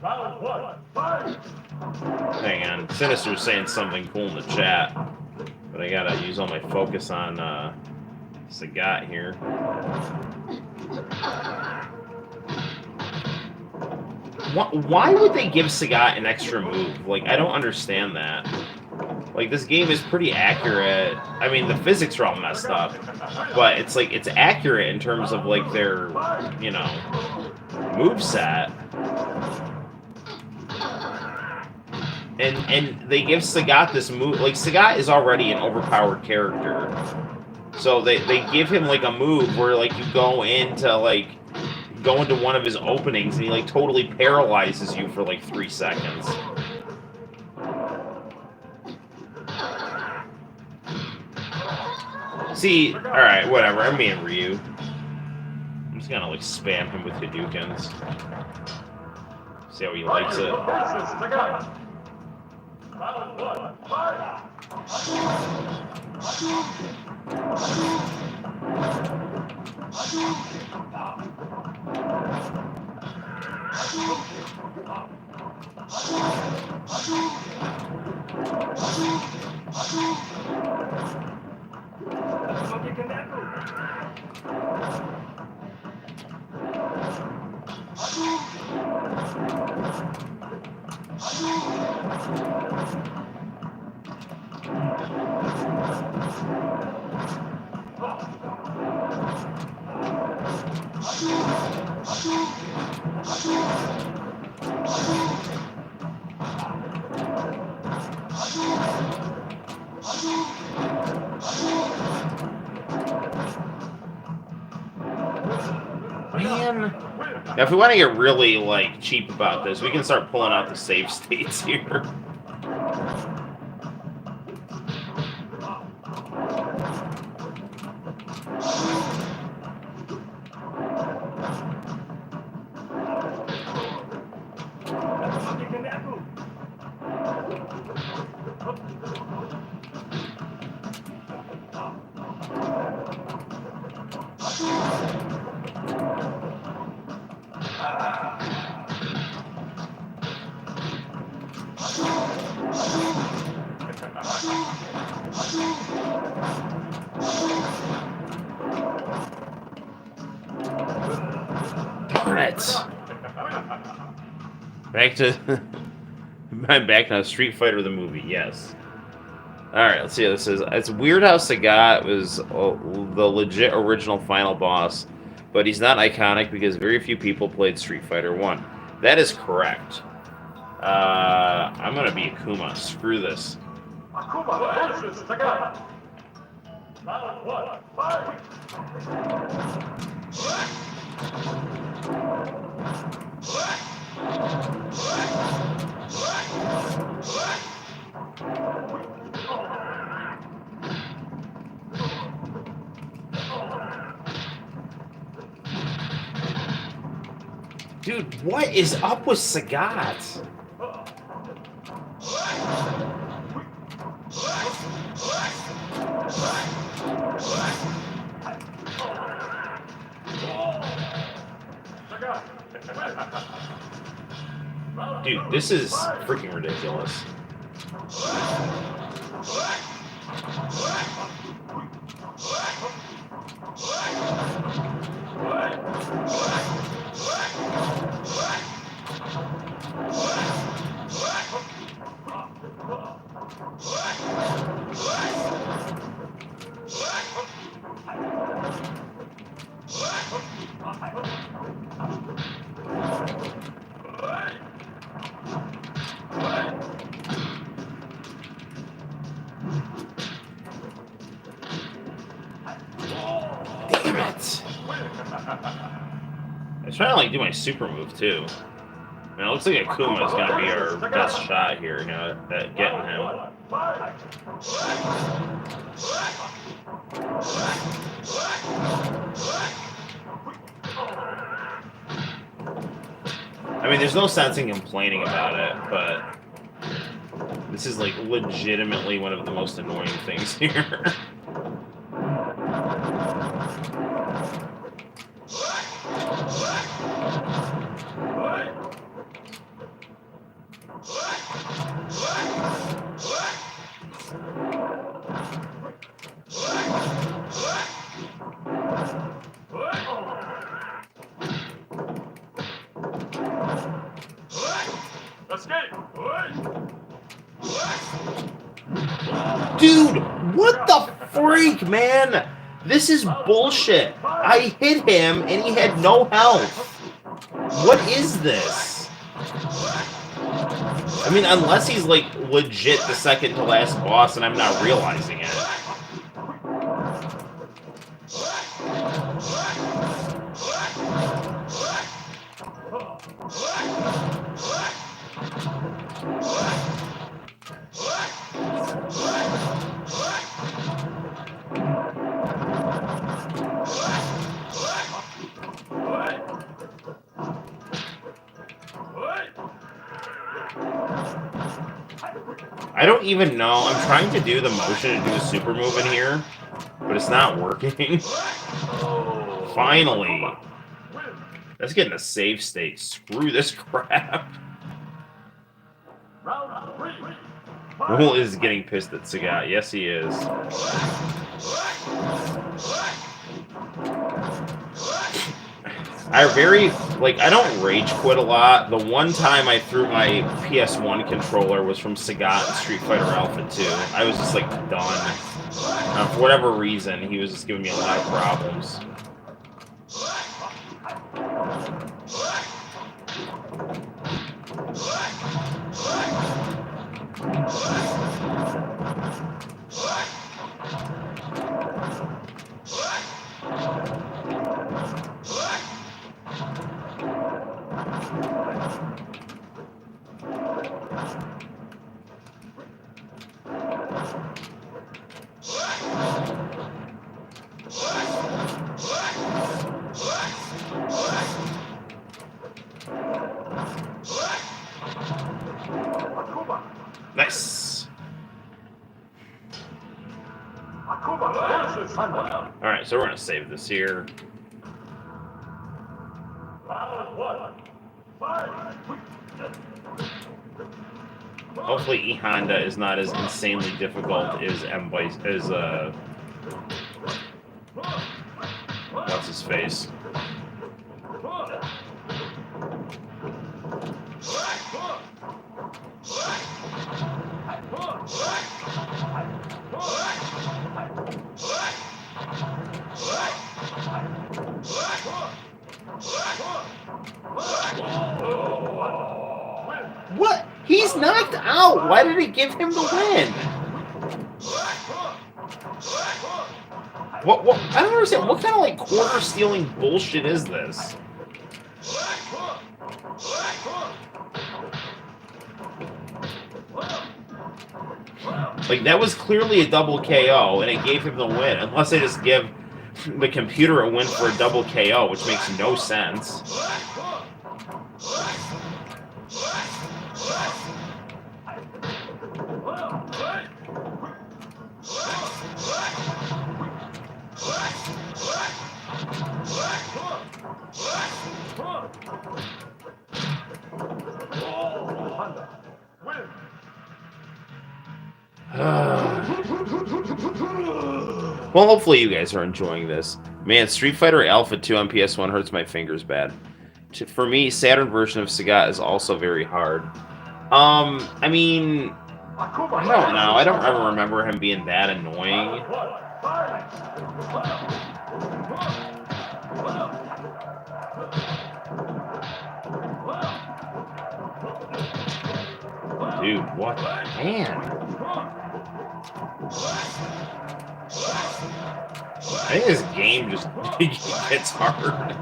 Round 1, fight! Hang on, Sinister's saying something cool in the chat, but I gotta use all my focus on Sagat here. Why would they give Sagat an extra move? Like, I don't understand that. Like, this game is pretty accurate. I mean, the physics are all messed up, but it's like, it's accurate in terms of like their, you know, moveset. And they give Sagat this move. Like, Sagat is already an overpowered character. So they give him like a move where like you go into one of his openings and he like totally paralyzes you for like 3 seconds. See, alright, whatever, I'm being Ryu. I'm just gonna like spam him with Hadoukens. See how he likes it. Round 1, fight! Now, if we want to get really, like, cheap about this, we can start pulling out the save states here. Darn it! Back to... I'm back to Street Fighter the movie, yes. Alright, let's see what this is. It's weird how Sagat was the legit original final boss, but he's not iconic because very few people played Street Fighter 1. That is correct. I'm gonna be Akuma. Screw this. Akuma versus Sagat. Round 1, fight! Dude, what is up with Sagat? Dude, this is freaking ridiculous. Damn it! I was trying to like do my super move too. I mean, it looks like Akuma is gonna be our best shot here, you know, at getting him. I mean, there's no sense in complaining about it, but this is like legitimately one of the most annoying things here. Dude, what the freak, man? This is bullshit. I hit him and he had no health. What is this? I mean, unless he's like legit the second to last boss and I'm not realizing it. I don't even know. I'm trying to do the motion to do a super move in here, but it's not working. Finally. Let's get in a save state. Screw this crap. Noel is getting pissed at Sagat. Yes, he is. I don't rage quit a lot. The one time I threw my PS1 controller was from Sagat in Street Fighter Alpha 2. I was just, like, done. For whatever reason, he was just giving me a lot of problems. Nice. Versus Thunder. All right, so we're gonna save this here. Round one. Fight. Hopefully, E Honda is not as insanely difficult as what's his face. What? He's knocked out. Why did it give him the win? What? I don't understand. What kind of like quarter stealing bullshit is this? Like, that was clearly a double KO, and it gave him the win. Unless they just give the computer a win for a double KO, which makes no sense. Well, hopefully you guys are enjoying this. Man, Street Fighter Alpha 2 on PS1 hurts my fingers bad. For me, Saturn version of Sagat is also very hard. I mean, I don't know. I don't ever remember him being that annoying. Dude, what the man? I think this game just gets hard.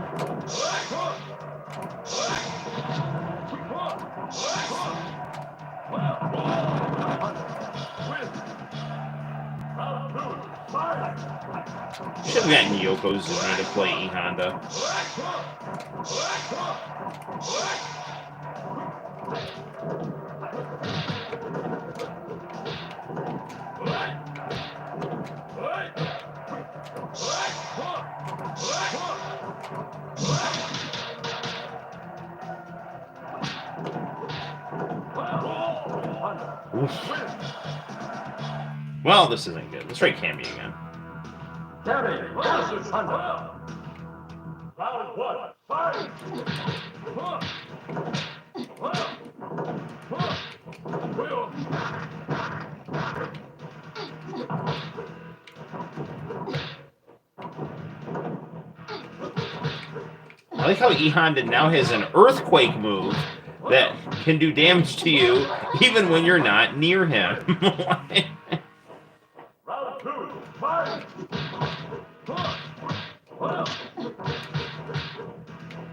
Should have gotten Yokozuna to play E Honda. Oof. Well, this isn't good. Let's try Cammy again. Cammy versus Thunder. Round one. Fight. I like how E Honda now has an earthquake move that can do damage to you even when you're not near him. Round two. Fight.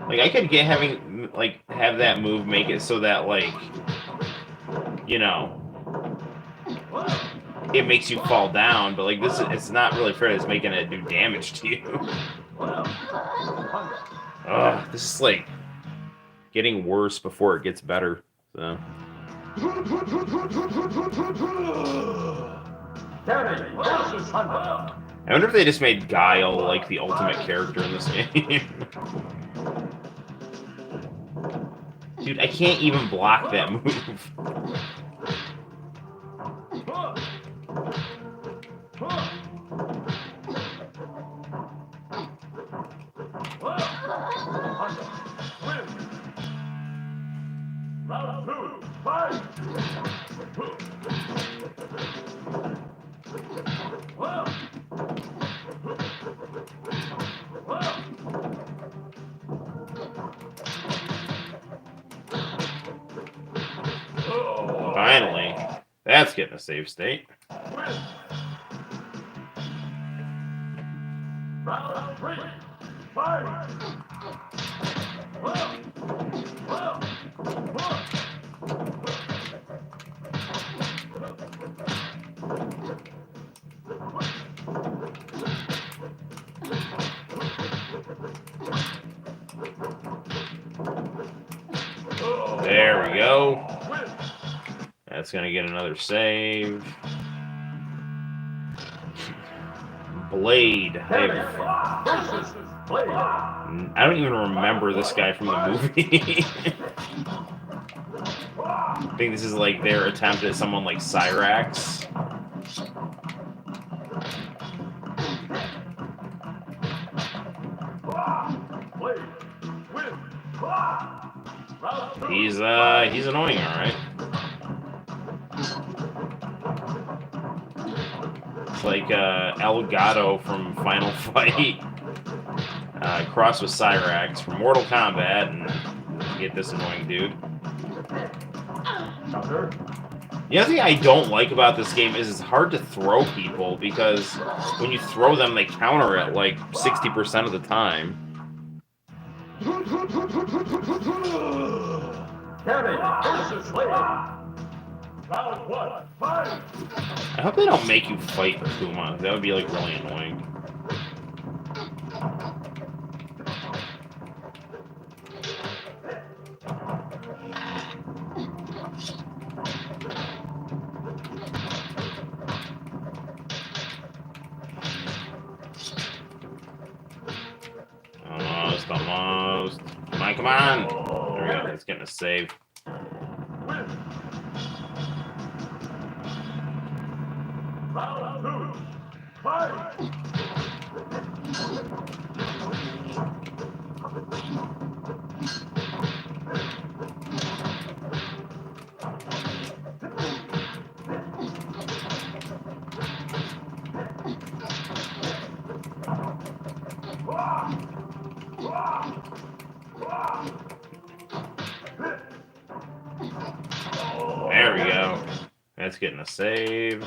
Like, I could get have that move make it so that, like, you know, it makes you fall down, but like this, it's not really fair. It's making it do damage to you. Ugh, this is like getting worse before it gets better. So. I wonder if they just made Guile like the ultimate character in this game. Dude, I can't even block that move. Round two. Fight. Finally. That's getting a save state. Round three. Fight. There we go. That's going to get another save. Blade. I don't even remember this guy from the movie. I think this is like their attempt at someone like Cyrax. He's annoying, all right. It's like Elgato from Final Fight, crossed with Cyrax from Mortal Kombat, and get this annoying dude. The other thing I don't like about this game is it's hard to throw people because when you throw them, they counter it like 60% of the time. I hope they don't make you fight Kuma. That would be like really annoying. Almost. Come on. There we go. It's getting a save. Round 2. Fight! There we go. That's getting a save.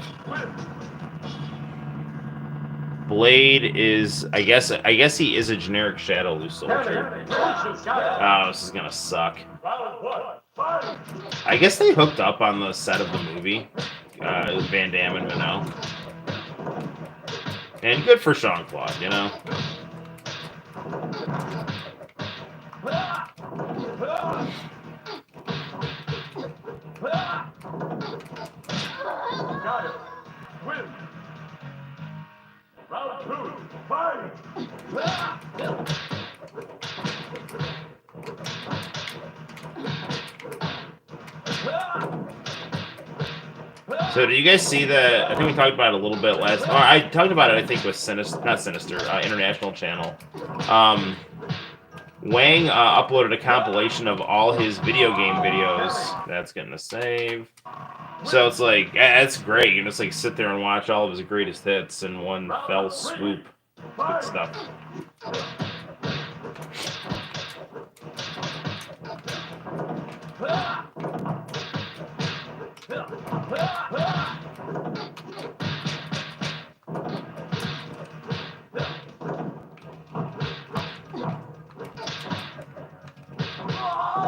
Blade is, I guess he is a generic Shadow Loose soldier. Oh, this is gonna suck. I guess they hooked up on the set of the movie, Van Damme and Minot. And good for Jean-Claude, you know? Round 2. Fight! So, did you guys see that? I think we talked about it a little bit last. I talked about it. I think with Sinister, International Channel. Wang uploaded a compilation of all his video game videos. That's getting a save. So it's like that's great. You just like sit there and watch all of his greatest hits in one fell swoop. Good stuff.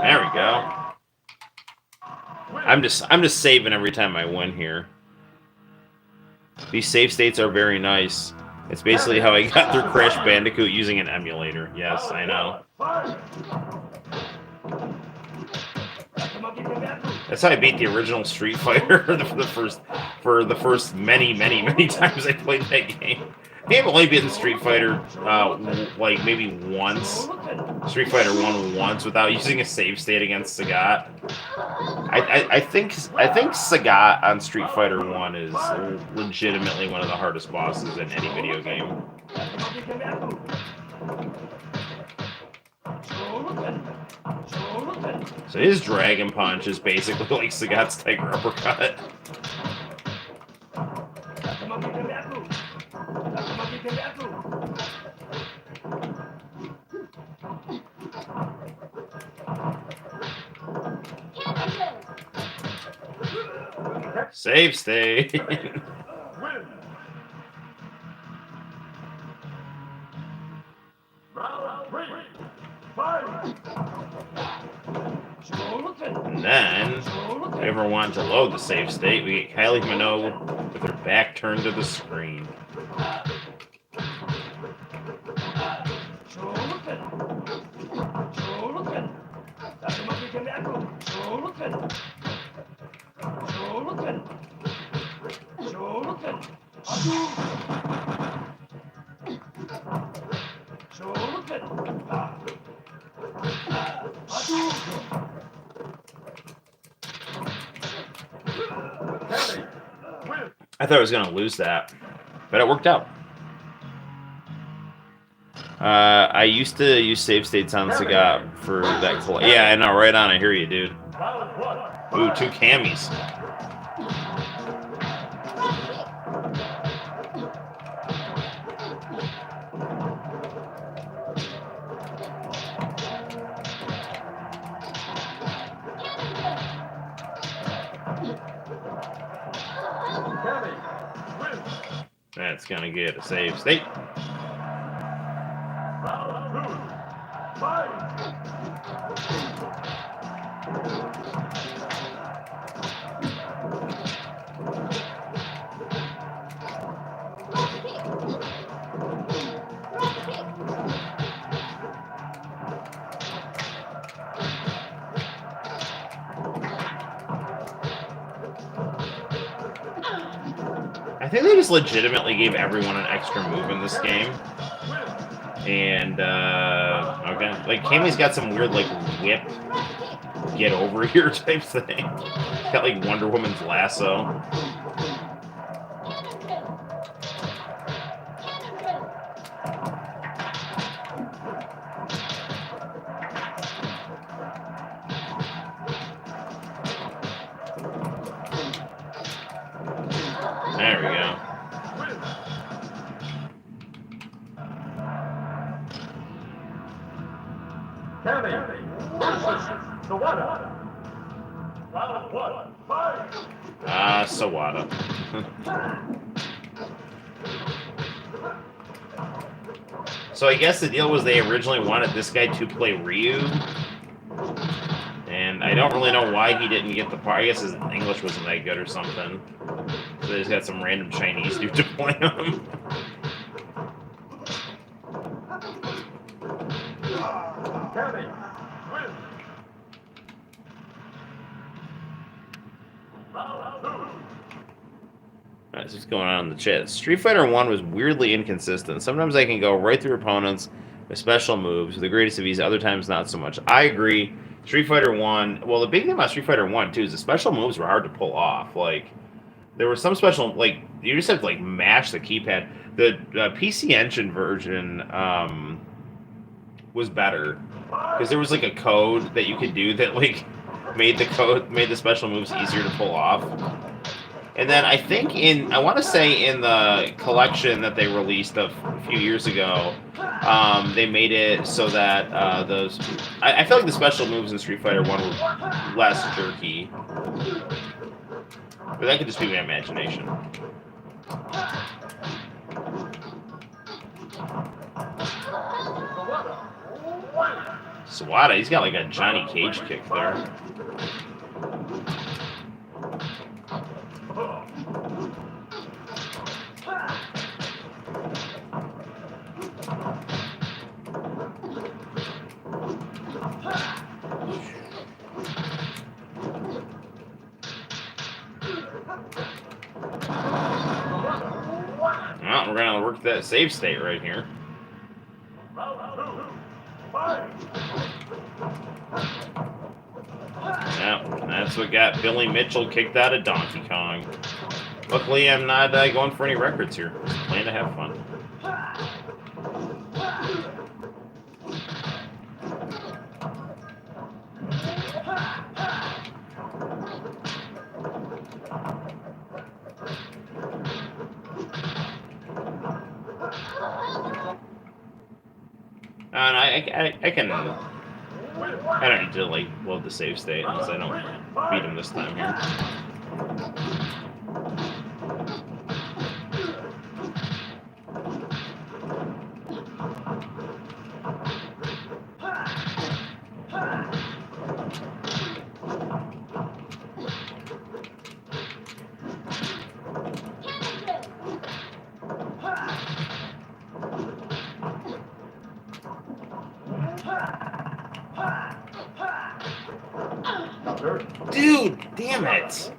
There we go. I'm just saving every time I win here. These save states are very nice. It's basically how I got through Crash Bandicoot using an emulator. Yes, I know. That's how I beat the original Street Fighter for the first many times I played that game. I think I've only beaten Street Fighter like maybe once. Street Fighter 1 once without using a save state against Sagat. I think Sagat on Street Fighter 1 is legitimately one of the hardest bosses in any video game. So his Dragon Punch is basically like Sagat's Tiger Uppercut. Save state. And then, if you ever want to load the save state, we get Kylie Minogue with her back turned to the screen. I thought I was gonna lose that, but it worked out. I used to use save states on Sagat for that. Yeah, I know, right on. I hear you, dude. Ooh, 2 camis. That's gonna get a save state. I think they just legitimately gave everyone an extra move in this game. And, okay. Like, Kami's got some weird, like, whip, get over here type thing. Got, like, Wonder Woman's lasso. There we go. Sawada. So I guess the deal was they originally wanted this guy to play Ryu. And I don't really know why he didn't get the part. I guess his English wasn't that good or something. So they just got some random Chinese dude to play him. That's what's going on in the chat. Street Fighter 1 was weirdly inconsistent. Sometimes I can go right through opponents with special moves, with the greatest of ease, other times not so much. I agree. Street Fighter 1, well, the big thing about Street Fighter 1, too, is the special moves were hard to pull off. Like, there were some special, like, you just have to, like, mash the keypad. The PC Engine version was better. Because there was, like, a code that you could do that, like, made the special moves easier to pull off. And then I think I want to say in the collection that they released a few years ago, they made it so that I feel like the special moves in Street Fighter 1 were less jerky. But that could just be my imagination. Sawada, he's got like a Johnny Cage kick there. Well, we're gonna work that save state right here. Yeah, that's what got Billy Mitchell kicked out of Donkey Kong. Luckily, I'm not going for any records here. Just playing to have fun. And I don't need to like load the save state unless I don't beat him this time here. Dude, damn it.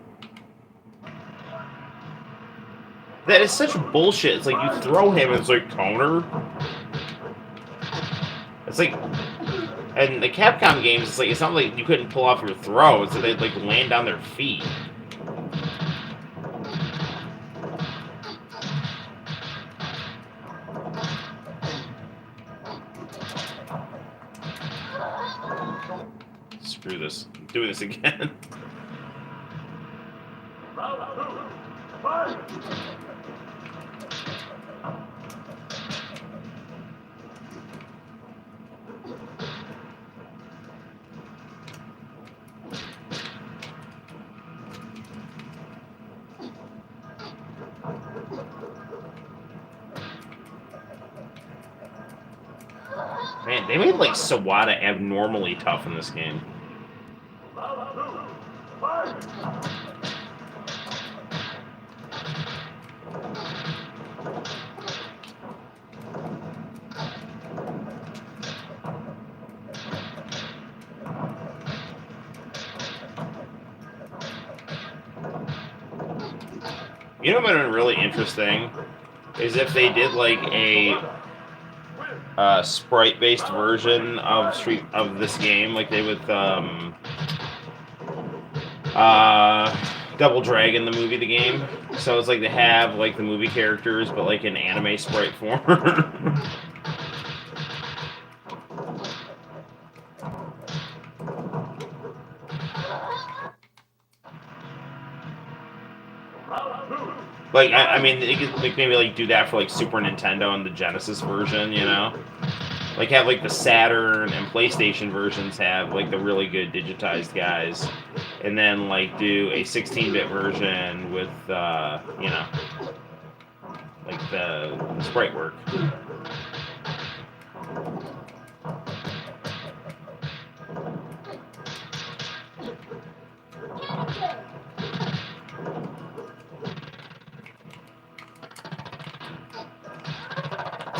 That is such bullshit. It's like you throw him and it's like counter. It's like, and the Capcom games, it's like, it's not like you couldn't pull off your throw, so they'd like land on their feet. screw this. I'm doing this again. Round 2, fight! Man, they made like Sawada abnormally tough in this game. Round 2, fight! You know what would have been really interesting is if they did like a sprite-based version of this game, like they with Double Dragon, the movie, the game. So it's like they have like the movie characters, but like in anime sprite form. Like, I mean, they could like, maybe like do that for like Super Nintendo and the Genesis version, you know? Like have like the Saturn and PlayStation versions have like the really good digitized guys, and then like do a 16-bit version with you know, like the sprite work.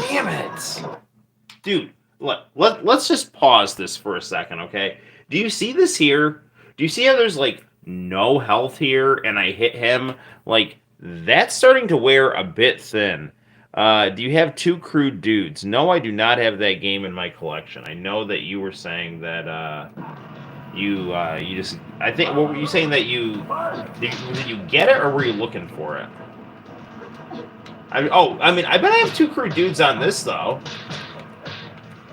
Damn it! Dude, let's just pause this for a second, okay? Do you see this here? Do you see how there's like no health here and I hit him? Like, that's starting to wear a bit thin. Do you have two crude dudes? No, I do not have that game in my collection. I know that you were saying that you just, I think, what were you saying, that you did you get it, or were you looking for it? I mean, I bet I have two crude dudes on this though.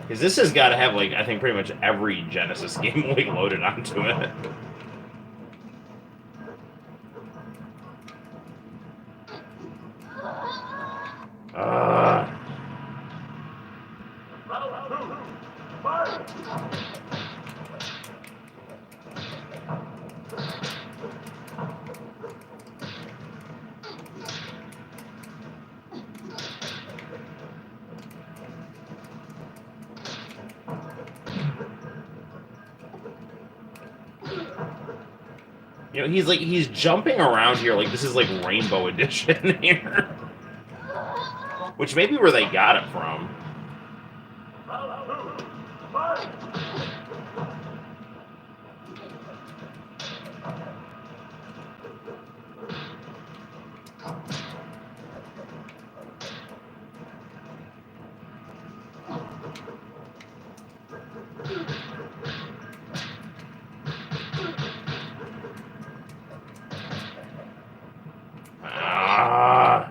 Because this has got to have, like, I think pretty much every Genesis game like loaded onto it. Round 2, fight! You know, he's jumping around here like this is like Rainbow Edition here. Which may be where they got it from. Round 2, fight! Ah.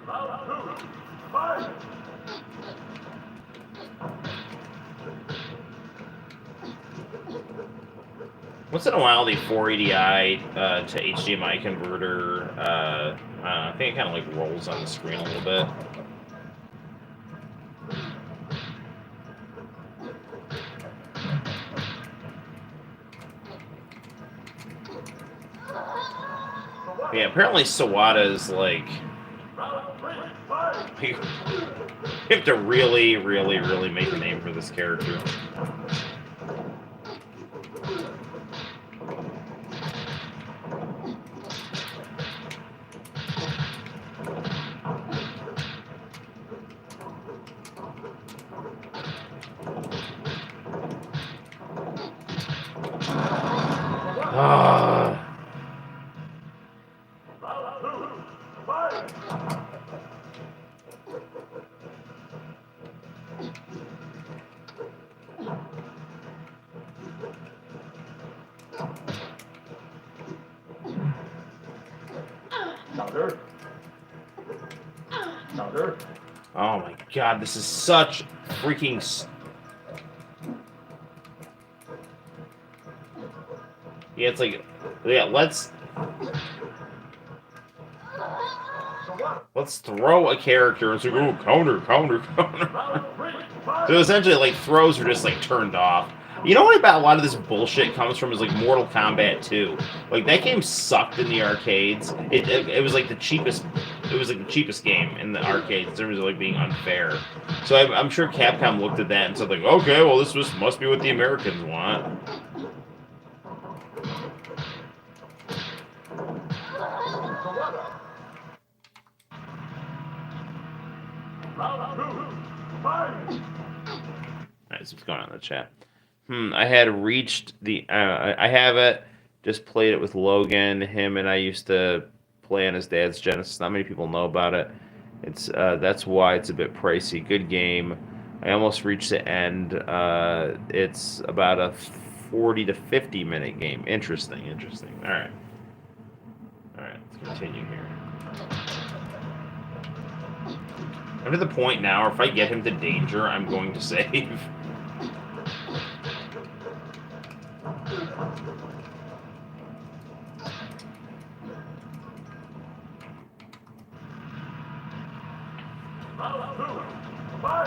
Round 2, fight! Once in a while, the 480i to HDMI converter, I think it kind of like rolls on the screen a little bit. Yeah, apparently Sawada's like, Round 3, fight! you have to really, really, really make a name for this character. Ah. Round 2, fight! Counter. Counter. Oh my god, this is such freaking... Yeah, it's like, yeah, let's throw a character and say, oh, counter, counter, counter. Round 3, So fight! essentially, like, throws are just, like, turned off. You know what about a lot of this bullshit comes from is, like, Mortal Kombat 2. Like, that game sucked in the arcades. It was, like, the cheapest... It was, like, the cheapest game in the arcades in terms of, like, being unfair. So I'm sure Capcom looked at that and said, like, okay, well, must be what the Americans want. Round 2, fight! Alright, so what's going on in the chat? I had reached the. I have it. Just played it with Logan. Him and I used to play on his dad's Genesis. Not many people know about it. It's that's why it's a bit pricey. Good game. I almost reached the end. It's about a 40 to 50 minute game. Interesting. Interesting. All right. All right. Let's continue here. I'm to the point now where if I get him to danger, I'm going to save. Round 2, fight!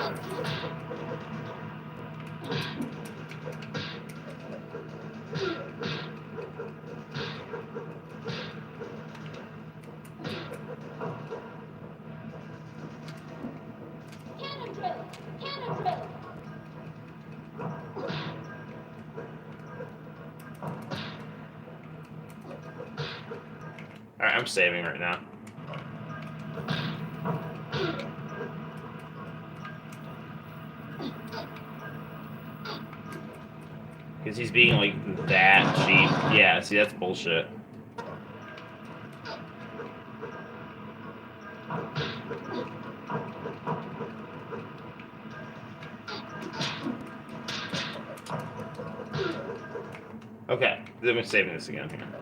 Cannon drill! Cannon drill! All right, I'm saving right now. Because he's being, like, that cheap. Yeah, see, that's bullshit. Okay, then we're saving this again here. Cannon drill!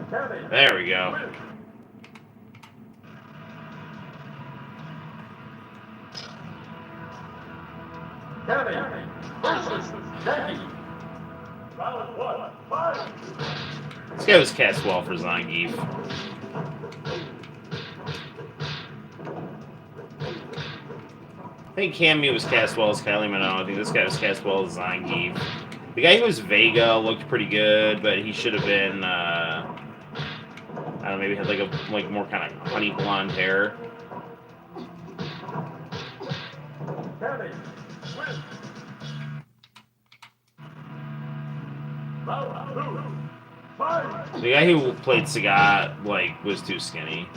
Kevin, There we go. win! Kevin versus Jackie! Round 1, fight! This guy was cast well for Zangief. I think Cammy was cast well as Kylie Minogue. I think this guy was cast well as Zangief. The guy who was Vega looked pretty good, but he should have been, I don't know, maybe had like more kind of honey blonde hair. Kevin, win! Round 2, fight! The guy who played Sagat, like, was too skinny.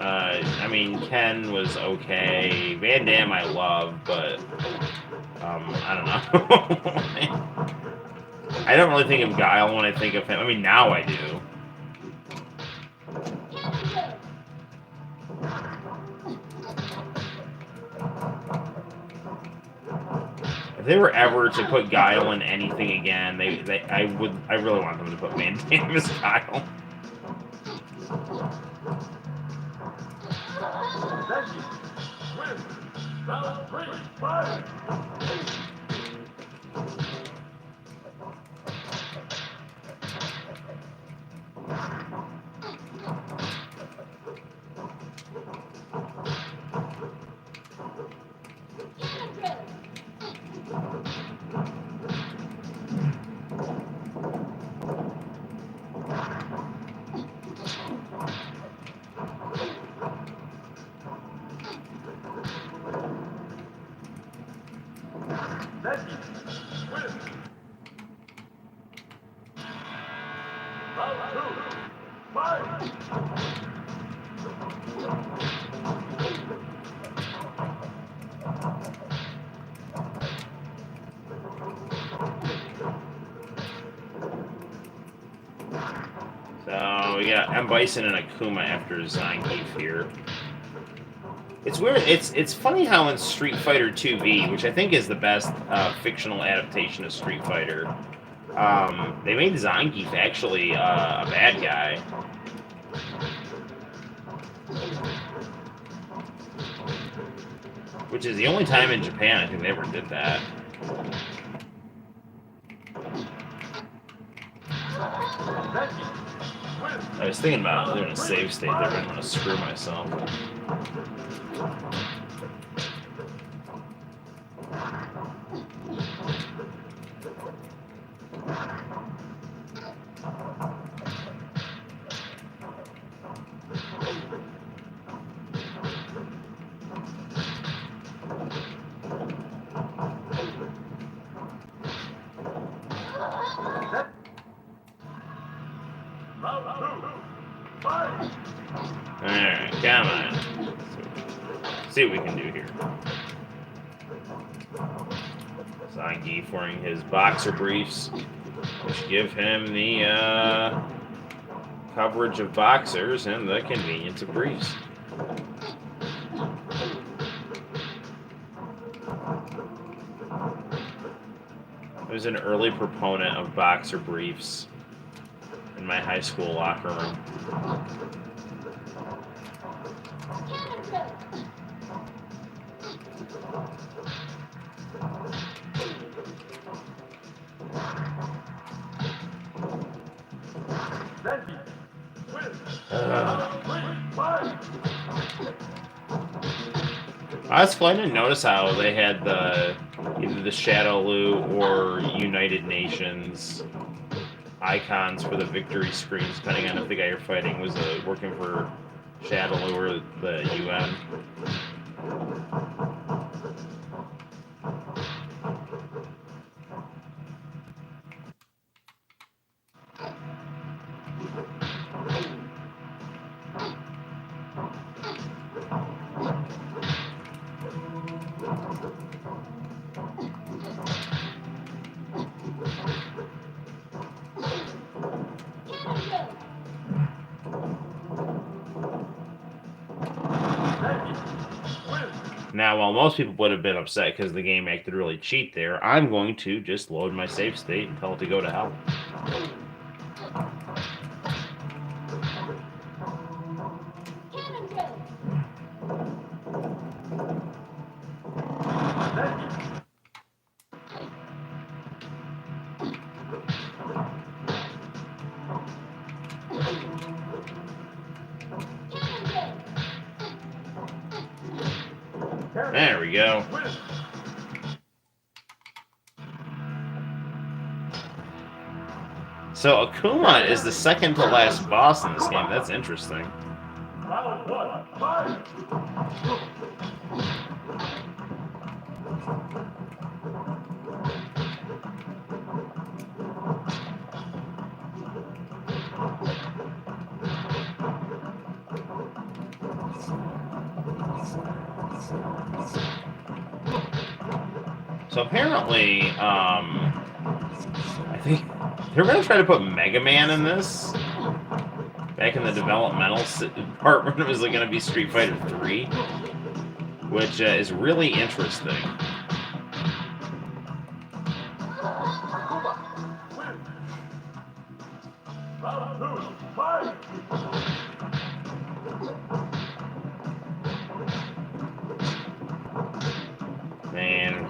I mean, Ken was okay. Van Damme I love, but I don't know. I don't really think of Guile when I think of him. I mean, now I do. Cannon drill! If they were ever to put Guile in anything again, I really want them to put Van Damme as Guile. Jackie, win! Round 3, fight! Cannon drill! Jackie, win! Round 2, fight! So we got M. Bison and Akuma after Zangief here. It's weird. It's funny how in Street Fighter 2V, which I think is the best fictional adaptation of Street Fighter, they made Zangief actually a bad guy. Which is the only time in Japan I think they ever did that. I was thinking about doing a save state there, but I didn't want to screw myself. Alright, come on. See what we can do here. Zangief wearing his boxer briefs, which give him the coverage of boxers and the convenience of briefs. I was an early proponent of boxer briefs in my high school locker room. Honestly, I didn't notice how they had either the Shadowloo or United Nations icons for the victory screens, depending on if the guy you're fighting was working for Shadowloo or the UN. Now, while most people would have been upset because the game acted really cheap there, I'm going to just load my save state and tell it to go to hell. There we go. So Akuma is the second to last boss in this game. That's interesting. So apparently, I think they're going to try to put Mega Man in this. Back in the developmental department, it was going to be Street Fighter 3, which is really interesting. Man,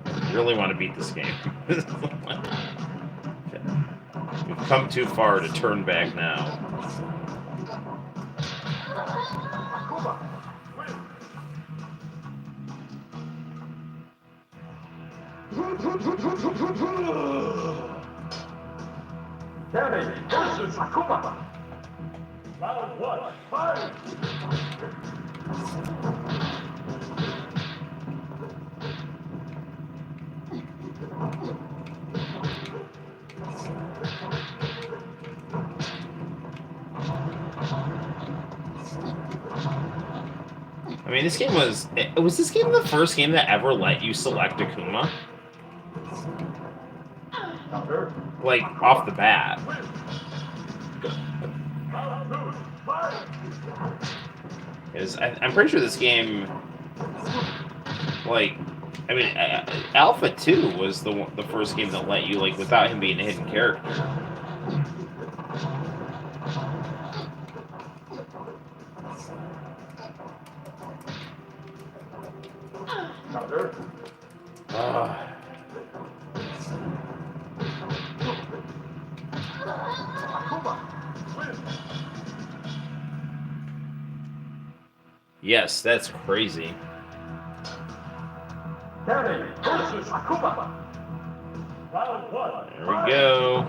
I really want to beat this game. We've come too far to turn back now. Kenny versus Akuma. Round one, fight! I mean, this game was this game the first game that ever let you select Akuma? Like, off the bat. I'm pretty sure this game, like, I mean, Alpha 2 was the first game that let you, like, without him being a hidden character. Counter. Akuma. Win. Yes, that's crazy. Kenny versus Akuma. Round 1. There we go.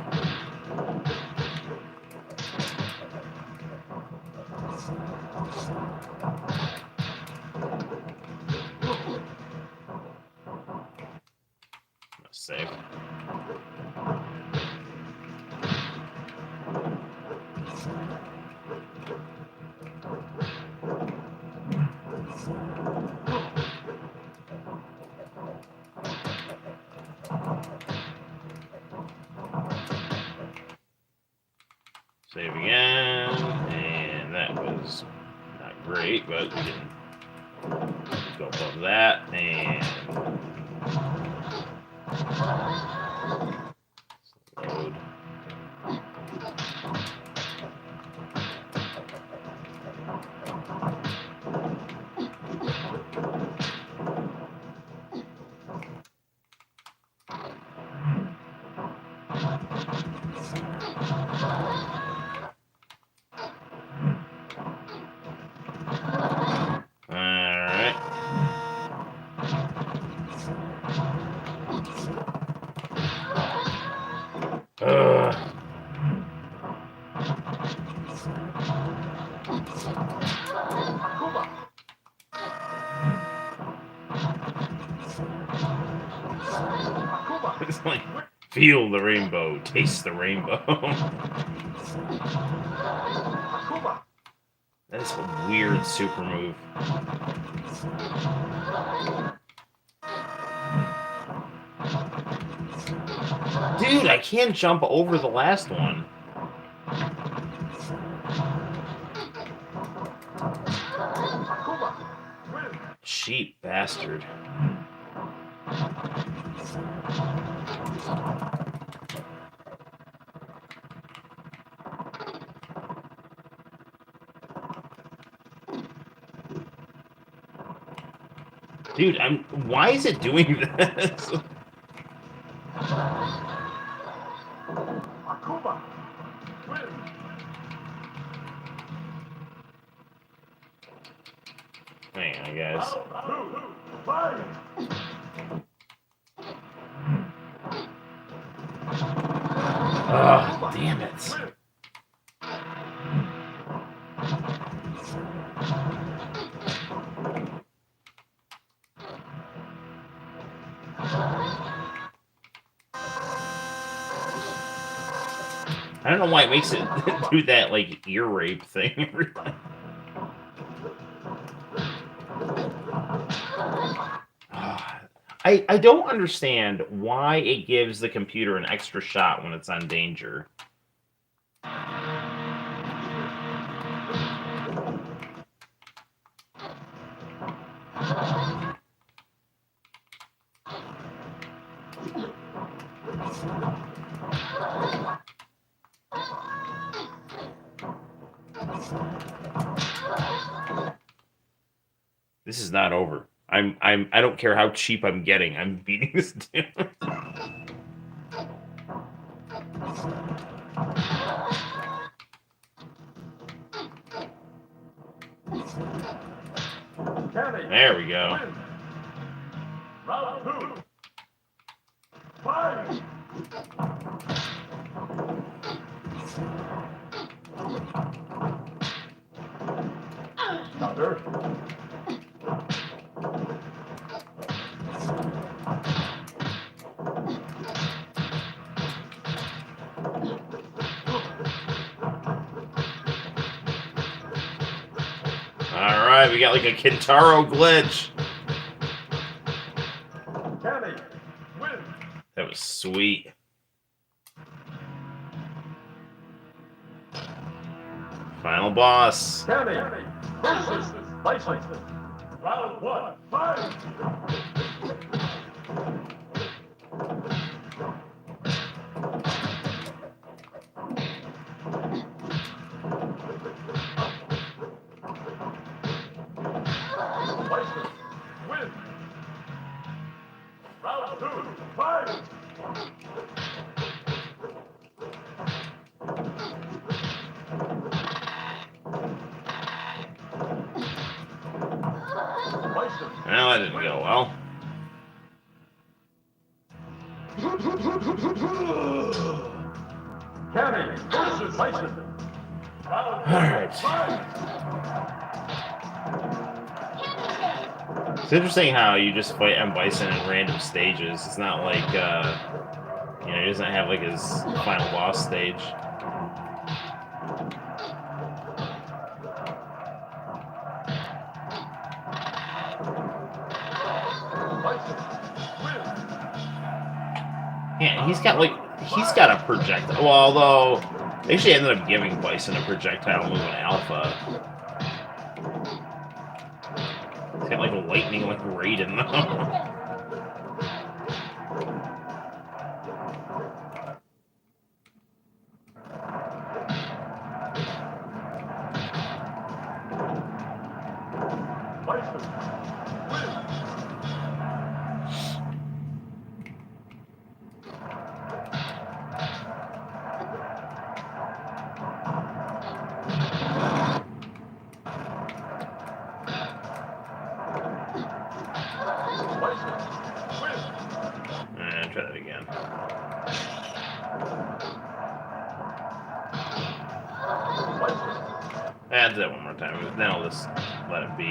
Save. Save again, and that was not great, but we didn't go above that, and load. Alright. Akuma. Akuma. It's like, feel the rainbow, taste the rainbow. Akuma. That is a weird super move. Dude, I can't jump over the last one. Akuma. Win. Cheap bastard. Dude, why is it doing this? Akuma. Win. Hang on, guys. Round 2. Fight. Oh, damn it. Win. I don't know why it makes it do that, like, ear rape thing every time. I don't understand why it gives the computer an extra shot when it's on danger. This is not over. I don't care how cheap I'm getting. I'm beating this dude. There we go. Win. Round 2. Fight. Counter. Alright, we got like a Kintaro glitch. Kenny. Win. That was sweet. Final boss. Kenny versus License. Round one. Fight. License. Win. Round two. Fight. License. Well, that didn't go well. Kenny versus License. Round All right. fight. It's interesting how you just fight M. Bison in random stages. It's not like, you know, he doesn't have like his final boss stage. License. Win. Yeah, he's got a projectile. Well, although they actually ended up giving Bison a projectile move in Alpha. He's got like a lightning like Raiden though. License. Win. License. Win. Try that again. License. I'll do that one more time. Then I'll just let it be.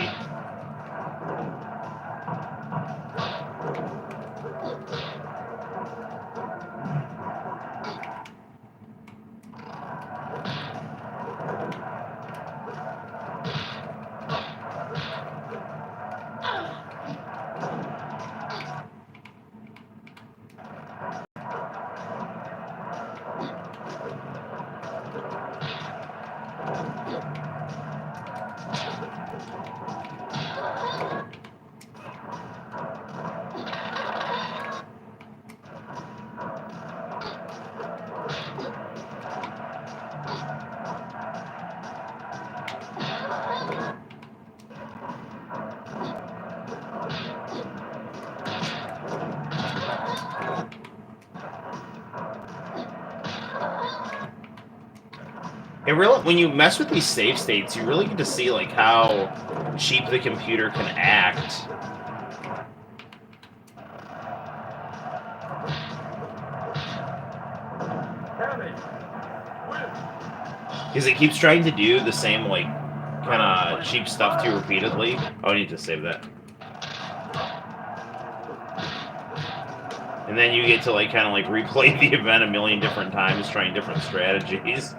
It really, when you mess with these save states, you really get to see like how cheap the computer can act. Kenny. Win. Because it keeps trying to do the same like kind of cheap stuff to you repeatedly. Oh, I need to save that. And then you get to like kind of like replay the event a million different times, trying different strategies.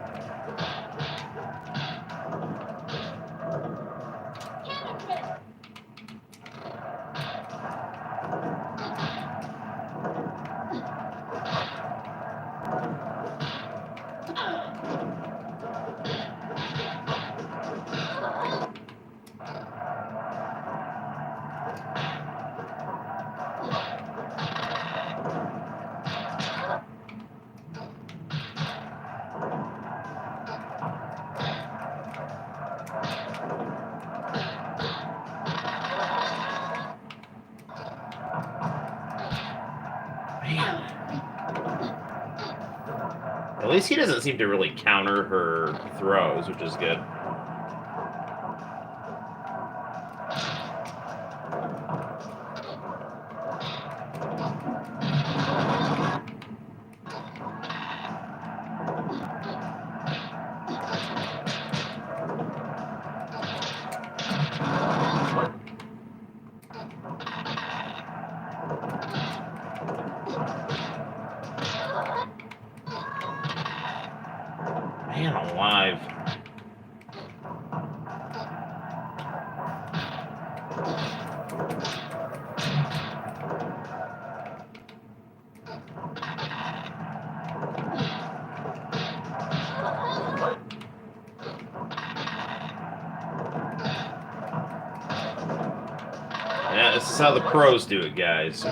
At least he doesn't seem to really counter her throws, which is good. Man alive. is how the pros do it, guys.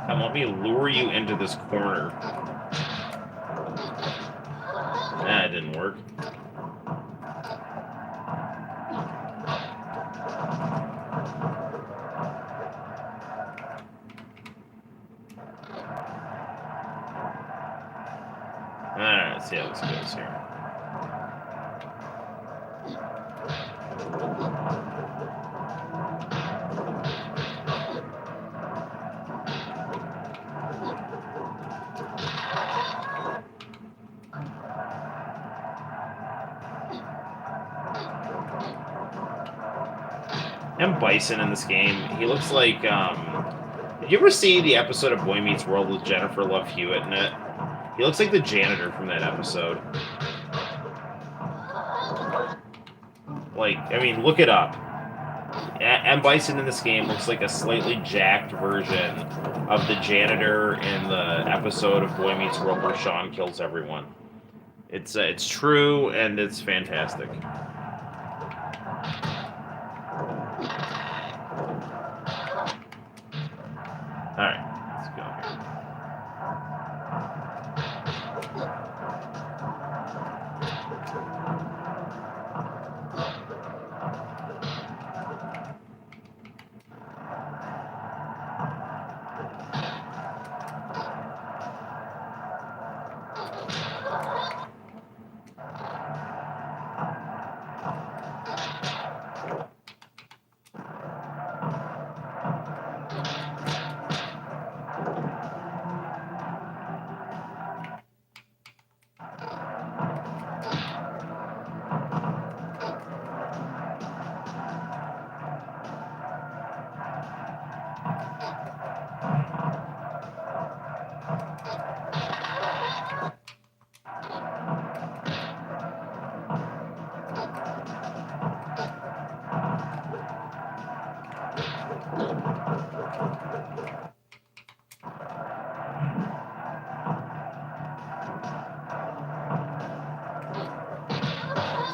Come, let me lure you into this corner. That didn't work. Alright, let's see how this goes here. And Bison in this game, he looks like, did you ever see the episode of Boy Meets World with Jennifer Love Hewitt in it? He looks like the janitor from that episode. Like, I mean, look it up. M. Bison in this game looks like a slightly jacked version of the janitor in the episode of Boy Meets World where Sean kills everyone. It's true, and it's fantastic. Alright, let's go here.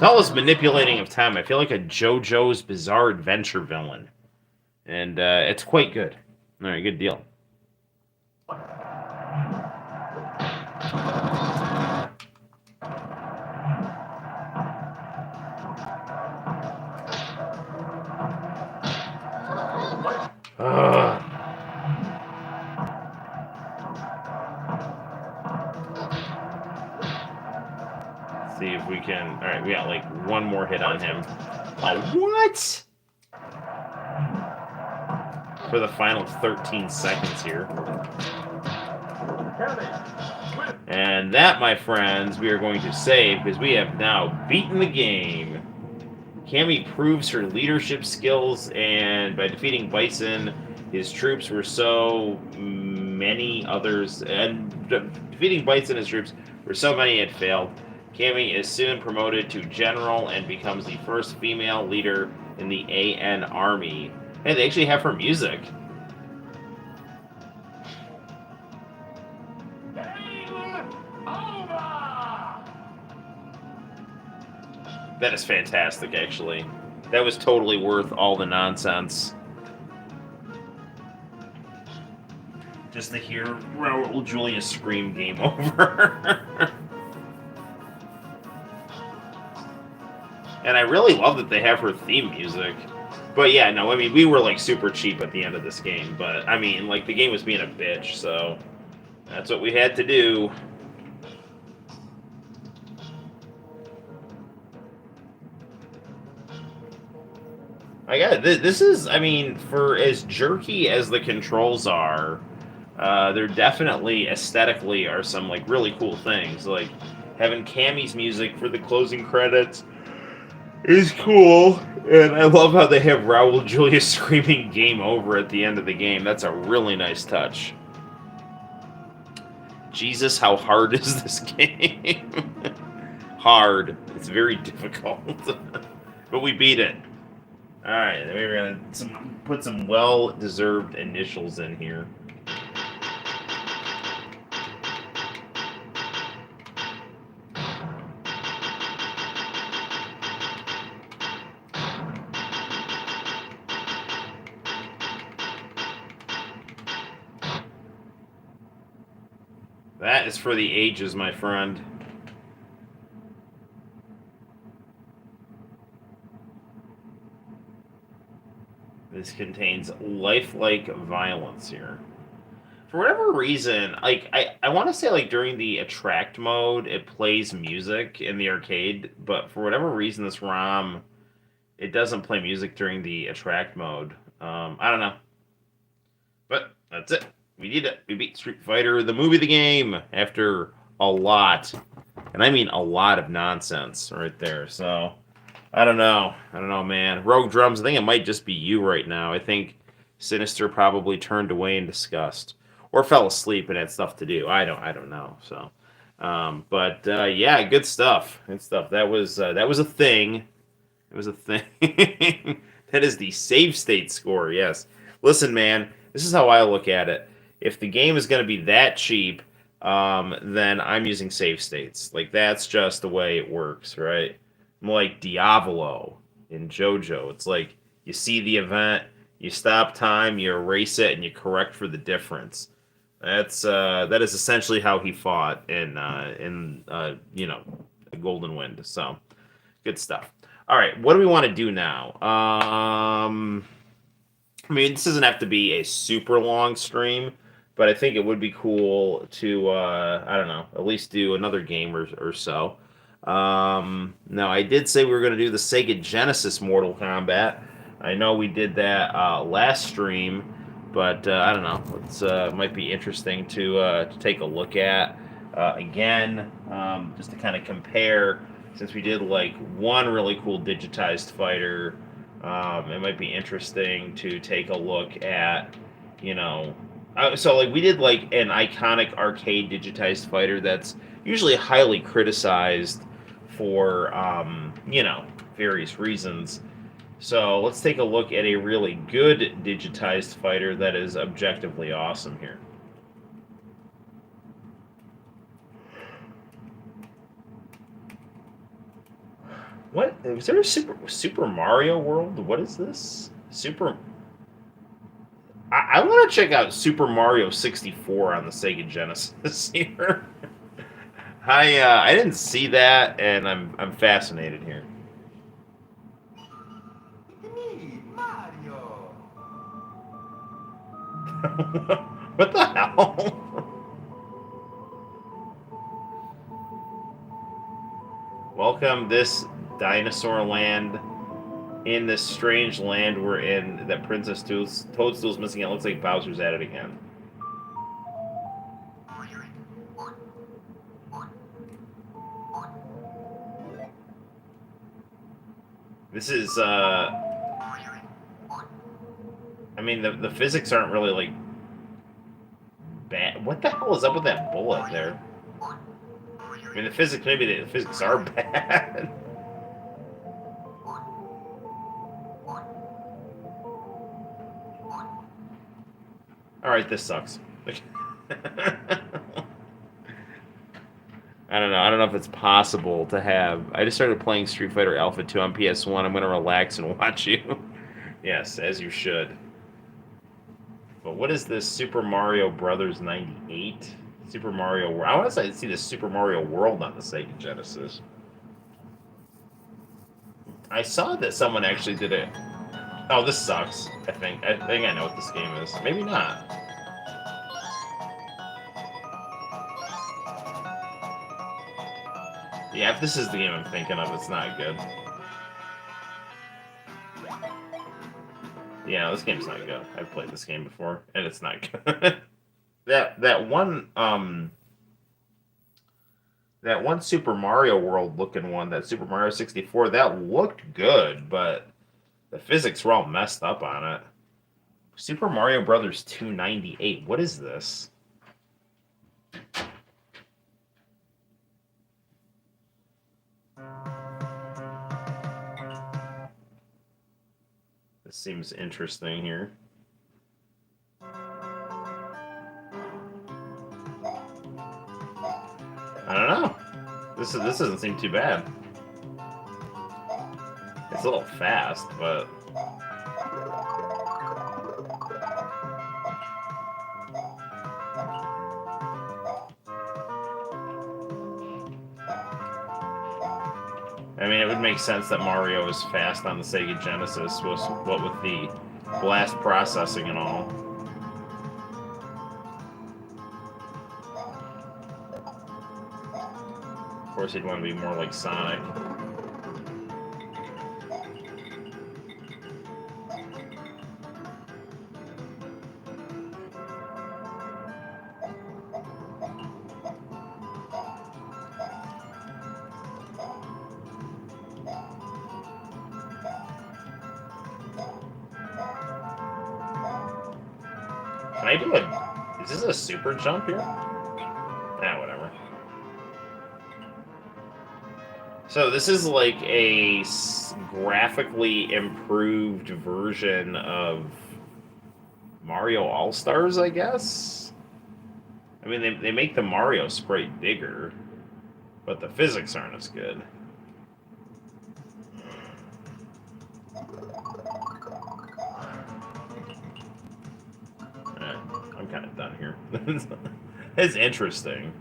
All this manipulating of time, I feel like a JoJo's Bizarre Adventure villain. And it's quite good. Alright, good deal. See if we can... Alright, we got like one more hit on him. Oh, what? For the final 13 seconds here. And that, my friends, we are going to save because we have now beaten the game. Cammy proves her leadership skills, and by defeating Bison, his troops were so many others, and defeating Bison and his troops were so many it failed. Cammy is soon promoted to general and becomes the first female leader in the AN Army. Hey, they actually have her music. That is fantastic, actually. That was totally worth all the nonsense. Just to hear Raul Julia scream game over. And I really love that they have her theme music. But yeah, no, I mean, we were like super cheap at the end of this game. But I mean, like, the game was being a bitch, so that's what we had to do. I got this is, I mean, for as jerky as the controls are, there definitely aesthetically are some like really cool things. Like having Cammy's music for the closing credits is cool, and I love how they have Raul Julia screaming "Game Over" at the end of the game. That's a really nice touch. Jesus, how hard is this game? Hard. It's very difficult, but we beat it. All right, we're gonna put some well-deserved initials in here. That is for the ages, my friend. This contains lifelike violence here. For whatever reason, like I want to say like during the attract mode, it plays music in the arcade, but for whatever reason, this ROM it doesn't play music during the attract mode. I don't know, but that's it. We did it. We beat Street Fighter, the movie, the game, after a lot, and I mean a lot of nonsense right there. So I don't know. I don't know, man. Rogue Drums. I think it might just be you right now. I think Sinister probably turned away in disgust, or fell asleep and had stuff to do. I don't know. So, but yeah, good stuff. Good stuff. That was a thing. It was a thing. That is the save state score. Yes. Listen, man. This is how I look at it. If the game is going to be that cheap, then I'm using save states. Like that's just the way it works, right? Like Diavolo in JoJo. It's like you see the event, you stop time, you erase it, and you correct for the difference. That is essentially how he fought in Golden Wind. So good stuff. All right, what do we want to do now? I mean, this doesn't have to be a super long stream, but I think it would be cool to, I don't know, at least do another game or so. Now, I did say we were going to do the Sega Genesis Mortal Kombat. I know we did that last stream, but I don't know. It's might be interesting to take a look at again, just to kind of compare. Since we did like one really cool digitized fighter, it might be interesting to take a look at, you know, so like we did like an iconic arcade digitized fighter that's usually highly criticized for various reasons. So let's take a look at a really good digitized fighter that is objectively awesome here. What is there a Super Mario World? What is this? I want to check out Super Mario 64 on the Sega Genesis here. I didn't see that, and I'm fascinated here. Me, Mario. What the hell? Welcome this dinosaur land. In this strange land we're in, that Princess Toadstool's missing. It looks like Bowser's at it again. This is, I mean, the physics aren't really, like, bad. What the hell is up with that bullet there? I mean, maybe the physics are bad. Alright, this sucks. I don't know. I don't know if it's possible to have. I just started playing Street Fighter Alpha 2 on PS1. I'm going to relax and watch you. Yes, as you should. But what is this Super Mario Brothers 98? Super Mario. I want to see the Super Mario World on the Sega Genesis. I saw that someone actually did it. Oh, this sucks. I think I know what this game is. Maybe not. Yeah, if this is the game I'm thinking of, it's not good. Yeah, this game's not good. I've played this game before, and it's not good. that one Super Mario World looking one, that Super Mario 64, that looked good, but the physics were all messed up on it. Super Mario Brothers 298. What is this? This seems interesting here. I don't know. This doesn't seem too bad. It's a little fast, but would make sense that Mario is fast on the Sega Genesis, what with the blast processing and all. Of course, he'd want to be more like Sonic. Can I do a... Is this a super jump here? Ah, whatever. So this is like a graphically improved version of Mario All-Stars, I guess? I mean, they make the Mario sprite bigger, but the physics aren't as good. I'm kind of done here. It's interesting.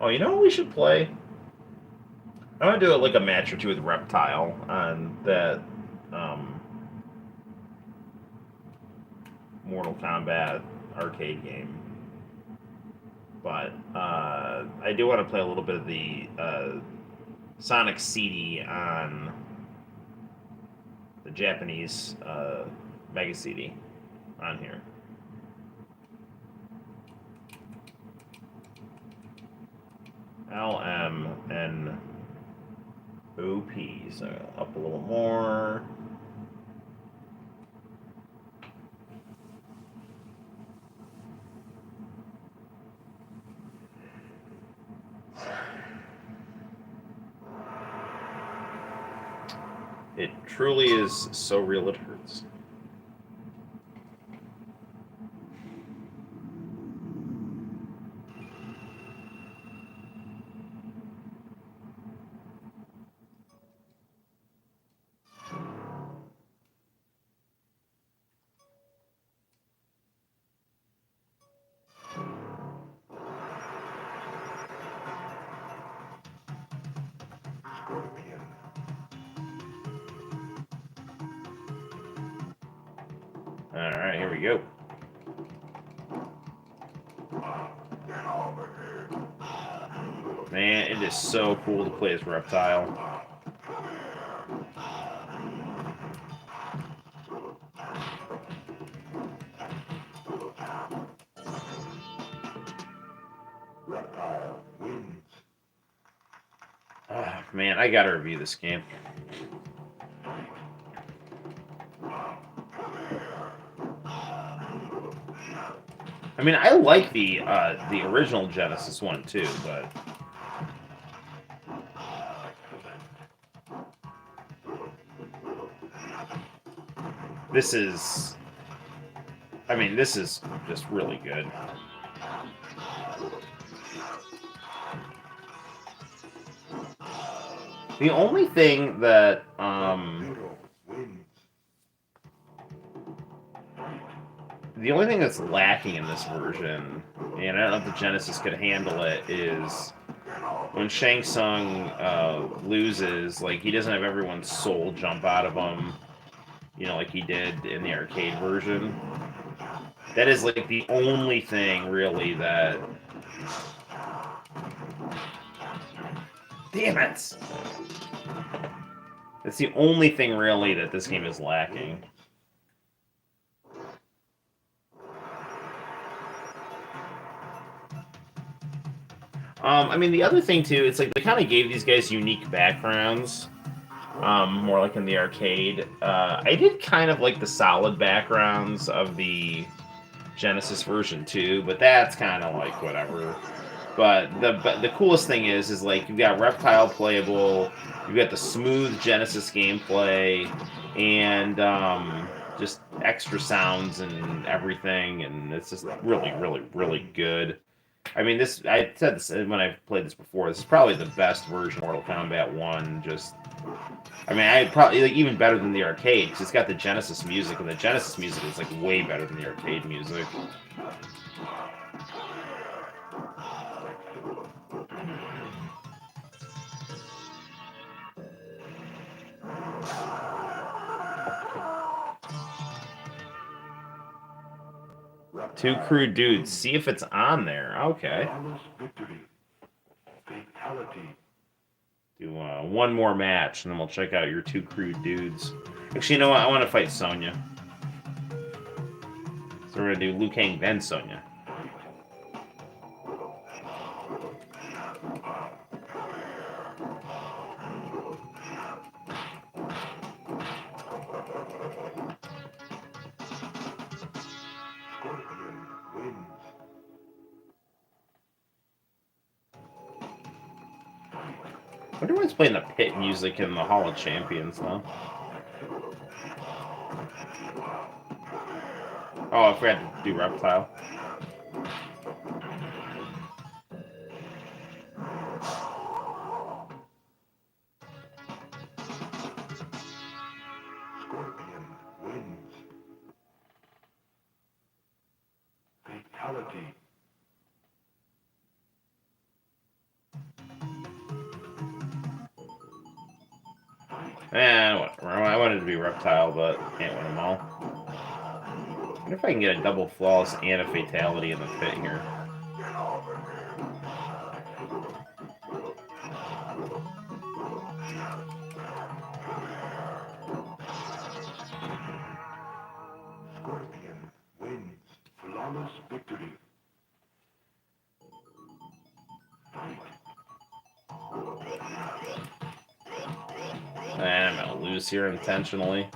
Oh, you know what we should play? I want to do like a match or two with Reptile on that Mortal Kombat arcade game. But I do want to play a little bit of the Sonic CD on the Japanese Mega CD on here. LMNOP. So up a little more. It truly is so real it hurts. Alright, here we go. Man, it is so cool to play as Reptile. Oh, man, I gotta review this game. I mean, I like the original Genesis one too, but this is, I mean, this is just really good. The only thing that the only thing that's lacking in this version, and I don't know if the Genesis could handle it, is when Shang Tsung loses, like, he doesn't have everyone's soul jump out of him, you know, like he did in the arcade version. That is, like, the only thing, really, that... Damn it! That's the only thing, really, that this game is lacking. I mean, the other thing, too, it's like they kind of gave these guys unique backgrounds, more like in the arcade. I did kind of like the solid backgrounds of the Genesis version, too, but that's kind of like whatever. But the coolest thing is like, you've got Reptile playable, you've got the smooth Genesis gameplay, and just extra sounds and everything, and it's just really, really, really good. I mean, this, I said this when I played this before, this is probably the best version of Mortal Kombat 1. Just, I mean, I probably, like, even better than the arcade, because it's got the Genesis music, and the Genesis music is, like, way better than the arcade music. Two crude dudes. See if it's on there. Okay. Flawless victory. Fatality. Do one more match, and then we'll check out your two crude dudes. Actually, you know what? I want to fight Sonya. So we're gonna do Liu Kang then Sonya. Scorpion wins. I wonder why it's playing the pit music in the Hall of Champions, though. Oh, I forgot to do Reptile. Scorpion wins. Fatality. Whatever. I wanted to be Reptile, but can't win them all. I wonder if I can get a double flawless and a fatality in the pit here. Scorpion wins. Flawless victory. And I'm gonna lose here intentionally.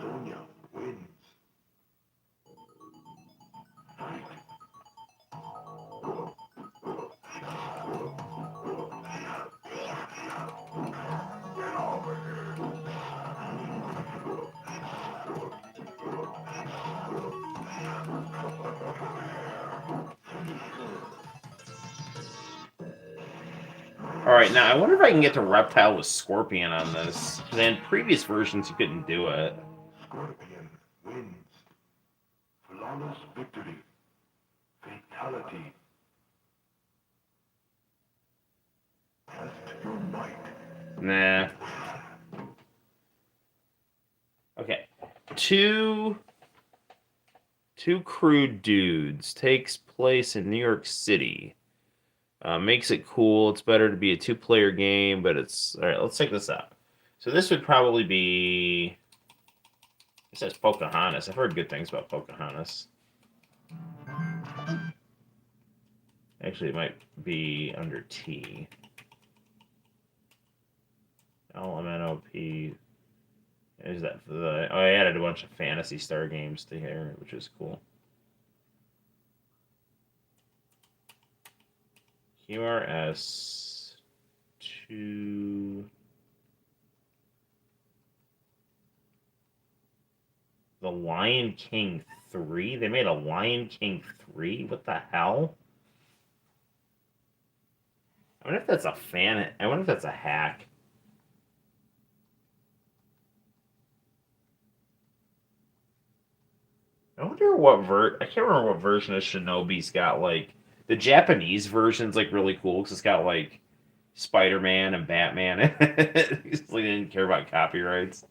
Sonya wins. Alright, now I wonder if I can get to Reptile with Scorpion on this. In previous versions, you couldn't do it. Scorpion wins. Flawless victory. Fatality. Test your might. Nah. Okay. Two crude dudes takes place in New York City. Makes it cool. It's better to be a two-player game, but it's... Alright, let's check this out. So this would probably be... It says Pocahontas. I've heard good things about Pocahontas. Actually, it might be under T. LMNOP. Is that for the... Oh, I added a bunch of Phantasy Star games to here, which is cool. QRS 2. The Lion King 3? They made a Lion King 3? What the hell? I wonder if that's a fan. I wonder if that's a hack. I wonder what I can't remember what version of Shinobi's got, like... The Japanese version's, like, really cool, because it's got, like, Spider-Man and Batman. Because they didn't care about copyrights.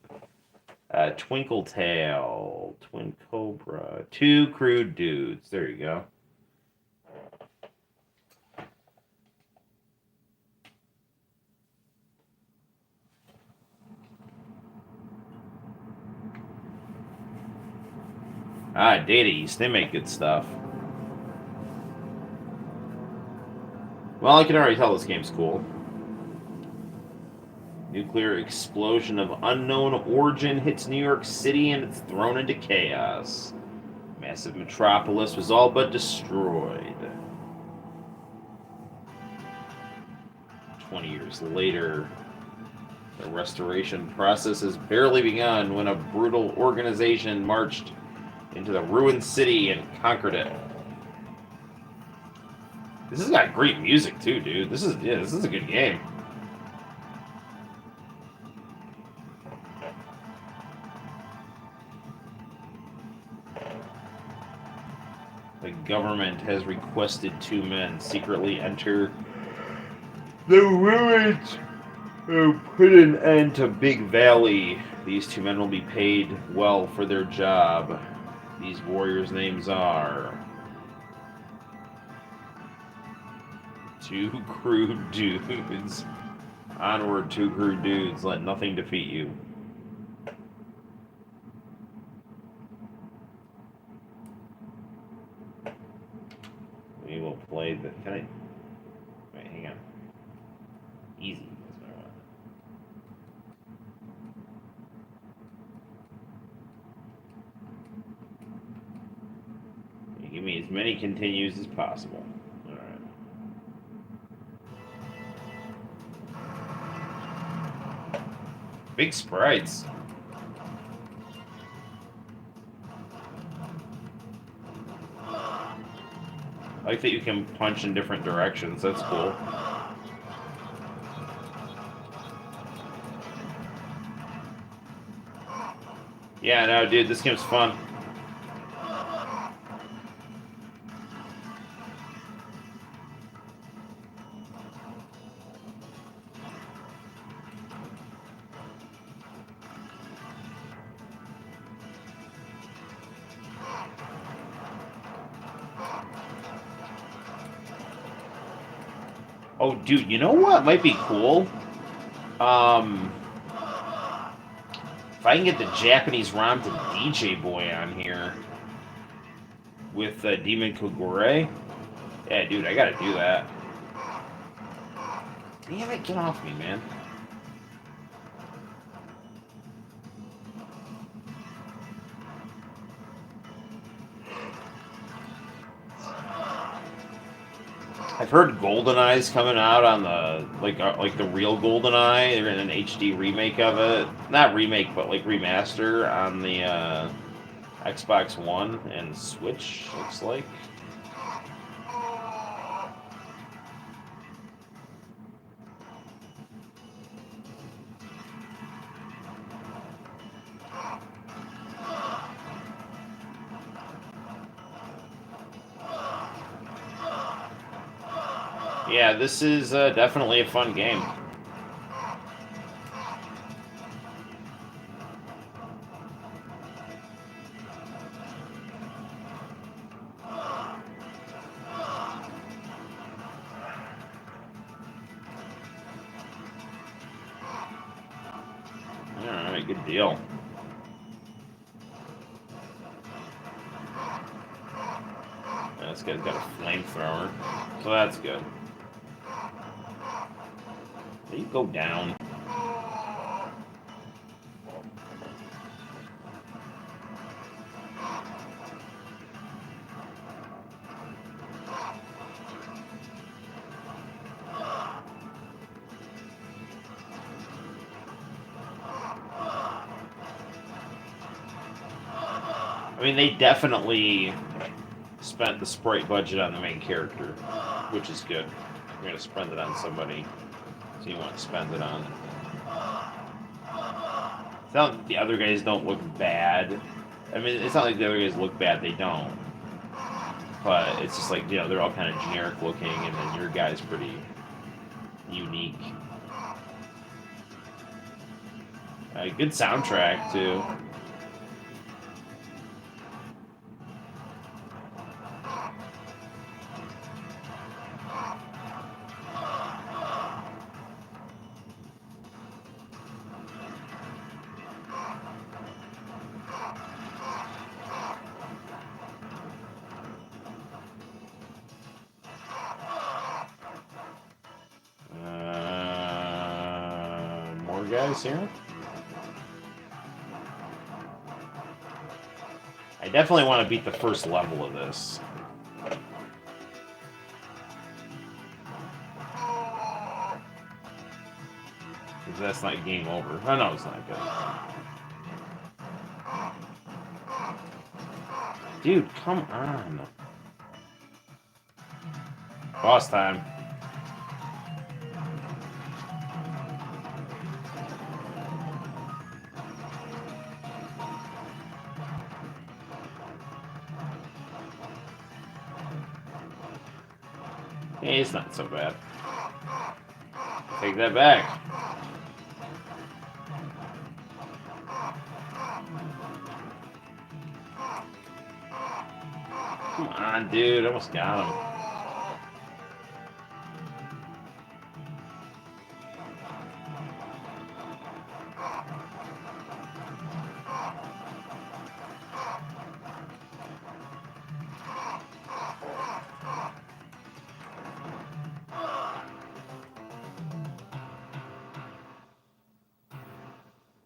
Twinkle Tail, Twin Cobra, two crude dudes. There you go. Data East, they make good stuff. Well, I can already tell this game's cool. Nuclear explosion of unknown origin hits New York City and it's thrown into chaos. Massive metropolis was all but destroyed. 20 years later, the restoration process has barely begun when a brutal organization marched into the ruined city and conquered it. This has got great music too, dude. This is a good game. The government has requested two men secretly enter the ruins and put an end to Big Valley These two men will be paid well for their job. These warriors' names are... Two crude dudes. Onward, two crude dudes. Let nothing defeat you. We will play the... Can I... Wait, hang on. Easy. That's what I want. You give me as many continues as possible. Alright. Big sprites. I like that you can punch in different directions. That's cool. Yeah, no, dude, this game's fun. Oh, dude, you know what might be cool? If I can get the Japanese ROM to DJ Boy on here with Demon Kogure, yeah, dude, I gotta do that. Damn it, get off me, man. I've heard GoldenEye's coming out on the like the real GoldenEye. They're in an HD remake of it, not remake, but like remaster on the Xbox One and Switch. Looks like. Yeah, this is definitely a fun game. Alright, good deal. This guy's got a flamethrower, so that's good. You go down. I mean, they definitely spent the sprite budget on the main character, which is good. You're going to spend it on somebody, so you want to spend it on. It's not like the other guys don't look bad. I mean, it's not like the other guys look bad, they don't. But it's just like, you know, they're all kind of generic looking, and then your guy's pretty unique. Good soundtrack, too. More guys here. I definitely want to beat the first level of this. Because that's not game over. Oh, no, it's not good. Dude, come on. Boss time. Hey, it's not so bad. Take that back. Come on, dude. Almost got him.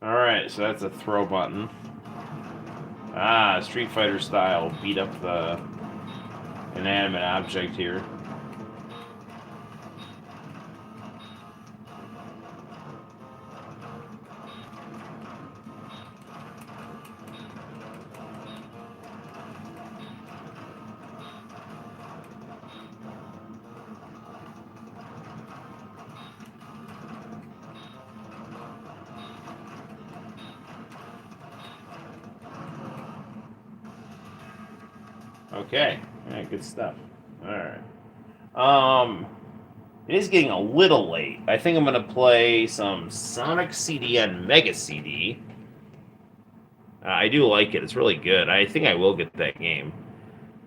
Alright, so that's a throw button. Ah, Street Fighter style. Beat up the inanimate object here. Okay. Yeah, good stuff. Alright. It is getting a little late. I think I'm gonna play some Sonic CD and Mega CD. I do like it. It's really good. I think I will get that game.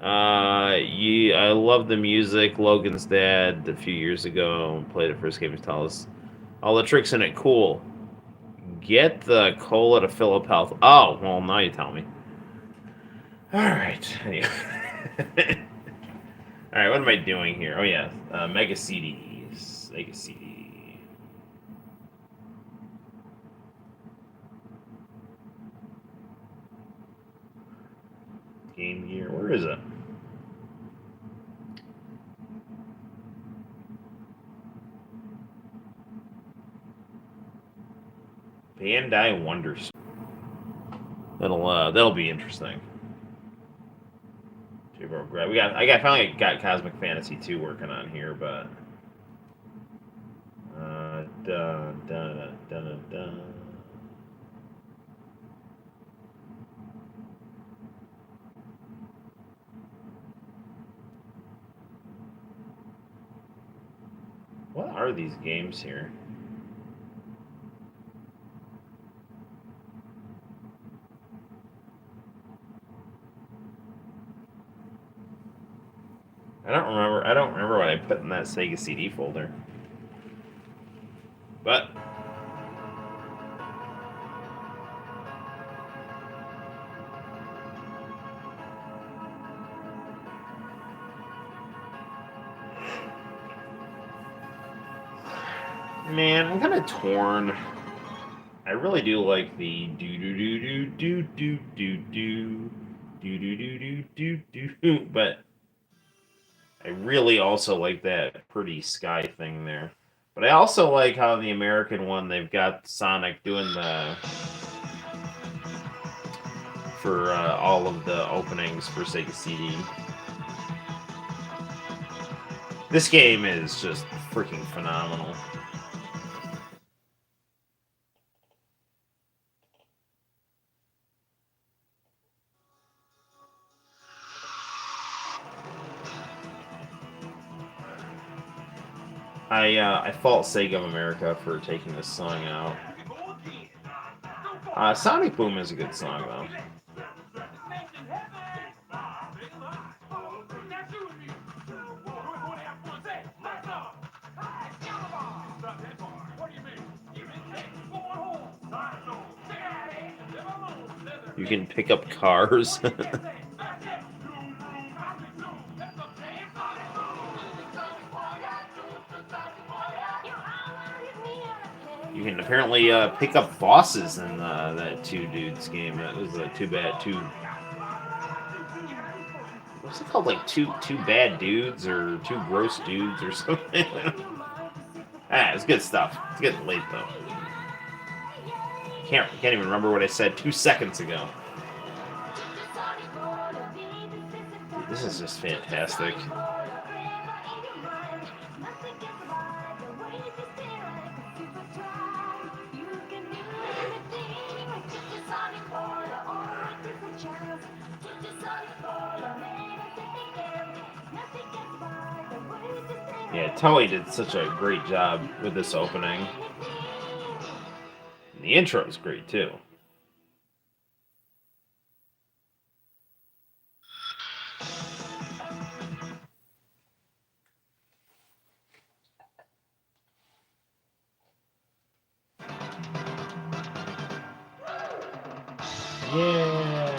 Yeah, I love the music. Logan's dad a few years ago played it first game to tell us all the tricks in it. Cool. Get the cola to fill up health. Oh, well, now you tell me. All right. Anyway. All right, what am I doing here? Oh yeah, Mega CDs. Mega CD. Game Gear. Where is it? Bandai Wonders. That'll be interesting. I finally got Cosmic Fantasy 2 working on here, but dun, dun, dun, dun, dun. What are these games here? I don't remember what I put in that Sega CD folder. But man, I'm kind of torn. I really do like the do do do do do do do do do do do do do do, but I really also like that pretty sky thing there. But I also like how the American one they've got Sonic doing the for all of the openings for Sega CD. This game is just freaking phenomenal. I fault Sega of America for taking this song out. Sonic Boom is a good song though. You can pick up cars. You can apparently pick up bosses in that Two Dudes game. That was too bad. What's it called? Like two bad dudes or two gross dudes or something. It's good stuff. It's getting late though. Can't even remember what I said 2 seconds ago. This is just fantastic. Yeah, Toei did such a great job with this opening. And the intro is great too. Yeah.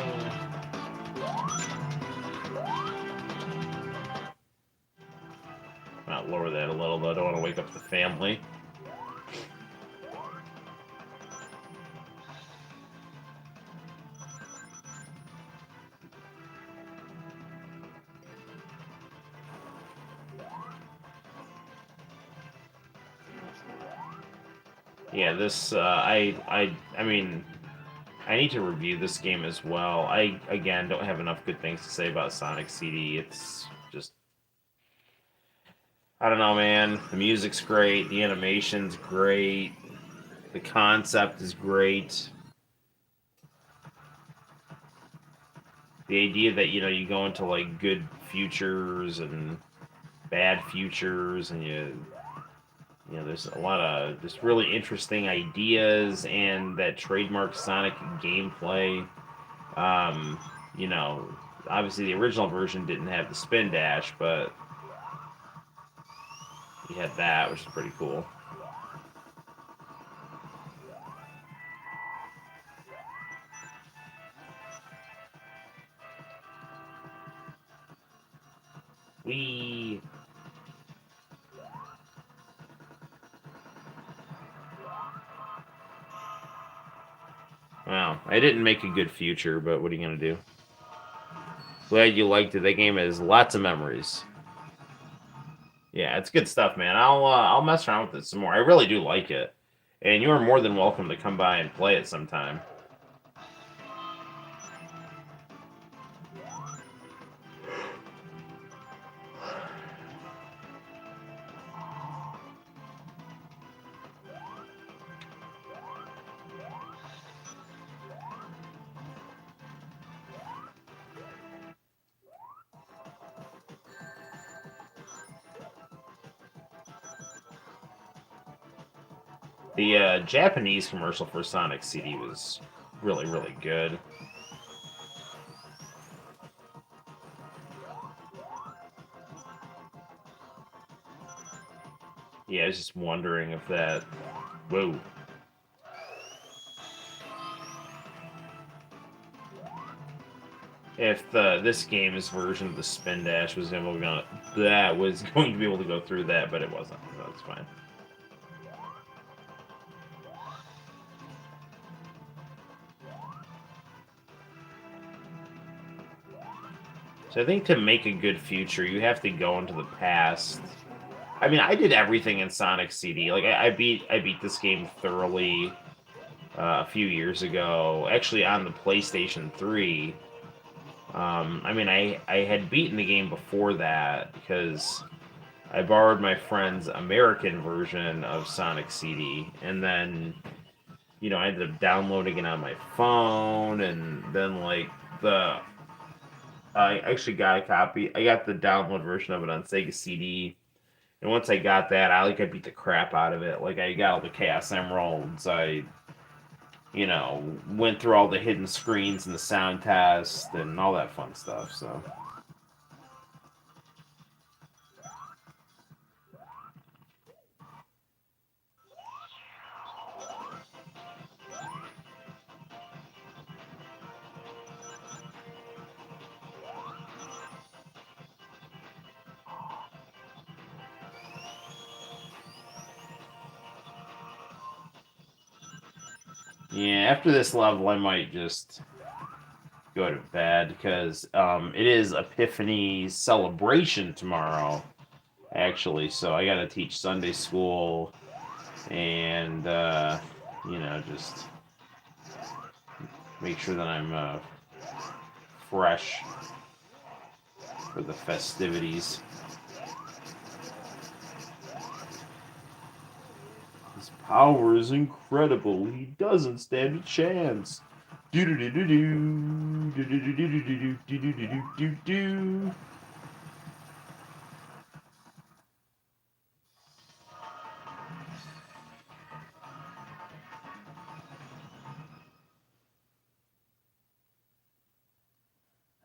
I'll lower that a little, though. I don't want to wake up the family. Yeah, this I mean, I need to review this game as well. I again don't have enough good things to say about Sonic CD. It's just I don't know, man. The music's great, the animation's great, the concept is great. The idea that you go into like good futures and bad futures, and there's a lot of just really interesting ideas, and that trademark Sonic gameplay. Um, you know, Obviously the original version didn't have the spin dash, but you had that, which is pretty cool. We Well, I didn't make a good future, but what are you gonna do? Glad you liked it. That game has lots of memories. Yeah, it's good stuff, man. I'll mess around with it some more. I really do like it, and you are more than welcome to come by and play it sometime. The Japanese commercial for Sonic CD was really, really good. Yeah, I was just wondering if that. Whoa. If this game's version of the Spin Dash was going to be able to go through that, but it wasn't. So that's fine. So I think to make a good future, you have to go into the past. I mean, I did everything in Sonic CD. Like I beat this game thoroughly a few years ago, actually on the PlayStation 3. I mean, I had beaten the game before that because I borrowed my friend's American version of Sonic CD, and then I ended up downloading it on my phone, and then like the I actually got a copy. I got the download version of it on Sega CD, and once I got that, I beat the crap out of it. Like I got all the Chaos Emeralds. I went through all the hidden screens and the sound test and all that fun stuff. So yeah, after this level, I might just go to bed because it is Epiphany celebration tomorrow, actually. So I got to teach Sunday school and just make sure that I'm fresh for the festivities. His power is incredible. He doesn't stand a chance. Do do do do do do do do do do do do do do do.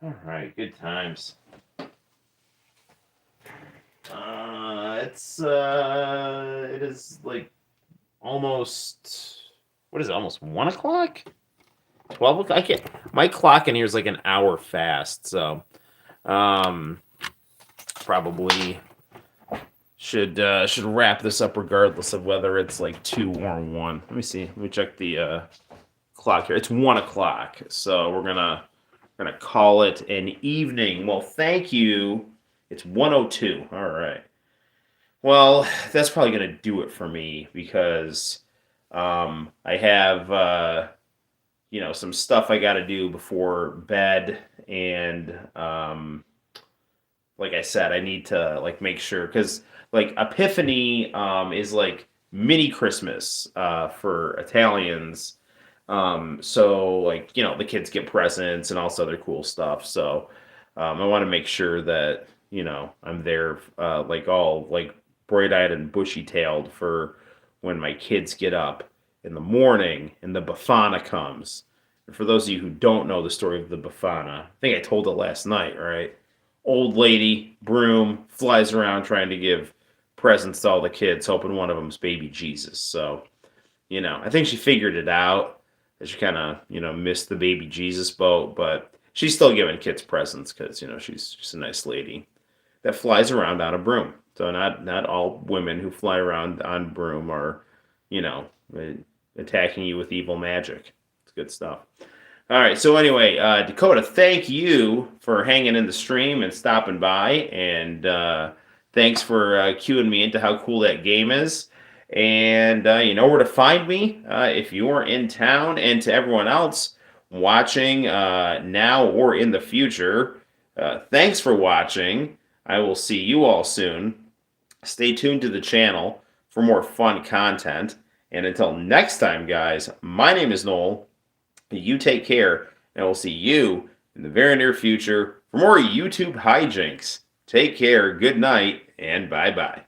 All right, good times. It is like almost. What is it? Almost 1 o'clock. 12 o'clock. My clock in here is like an hour fast, so um, probably should wrap this up regardless of whether it's like 2 or 1. Let me see. Let me check the clock here. It's 1 o'clock, so we're gonna call it an evening. Well, thank you. It's 1:02. All right. Well, that's probably gonna do it for me because I have some stuff I got to do before bed, and like I said, I need to like make sure because like Epiphany is like mini Christmas for Italians. So like the kids get presents and also other cool stuff. So I want to make sure that I'm there like all like bright-eyed and bushy-tailed for when my kids get up in the morning and the Befana comes. And for those of you who don't know the story of the Befana, I think I told it last night, right? Old lady, broom, flies around trying to give presents to all the kids, hoping one of them's baby Jesus. So, I think she figured it out. That she kind of, missed the baby Jesus boat, but she's still giving kids presents because, she's just a nice lady that flies around on a broom. So not all women who fly around on broom are, you know, attacking you with evil magic. It's good stuff. All right. So anyway, Dakota, thank you for hanging in the stream and stopping by, and thanks for cueing me into how cool that game is. And you know where to find me if you are in town. And to everyone else watching now or in the future, thanks for watching. I will see you all soon. Stay tuned to the channel for more fun content. And until next time, guys, my name is Noel. You take care, and we'll see you in the very near future for more YouTube hijinks. Take care, good night, and bye-bye.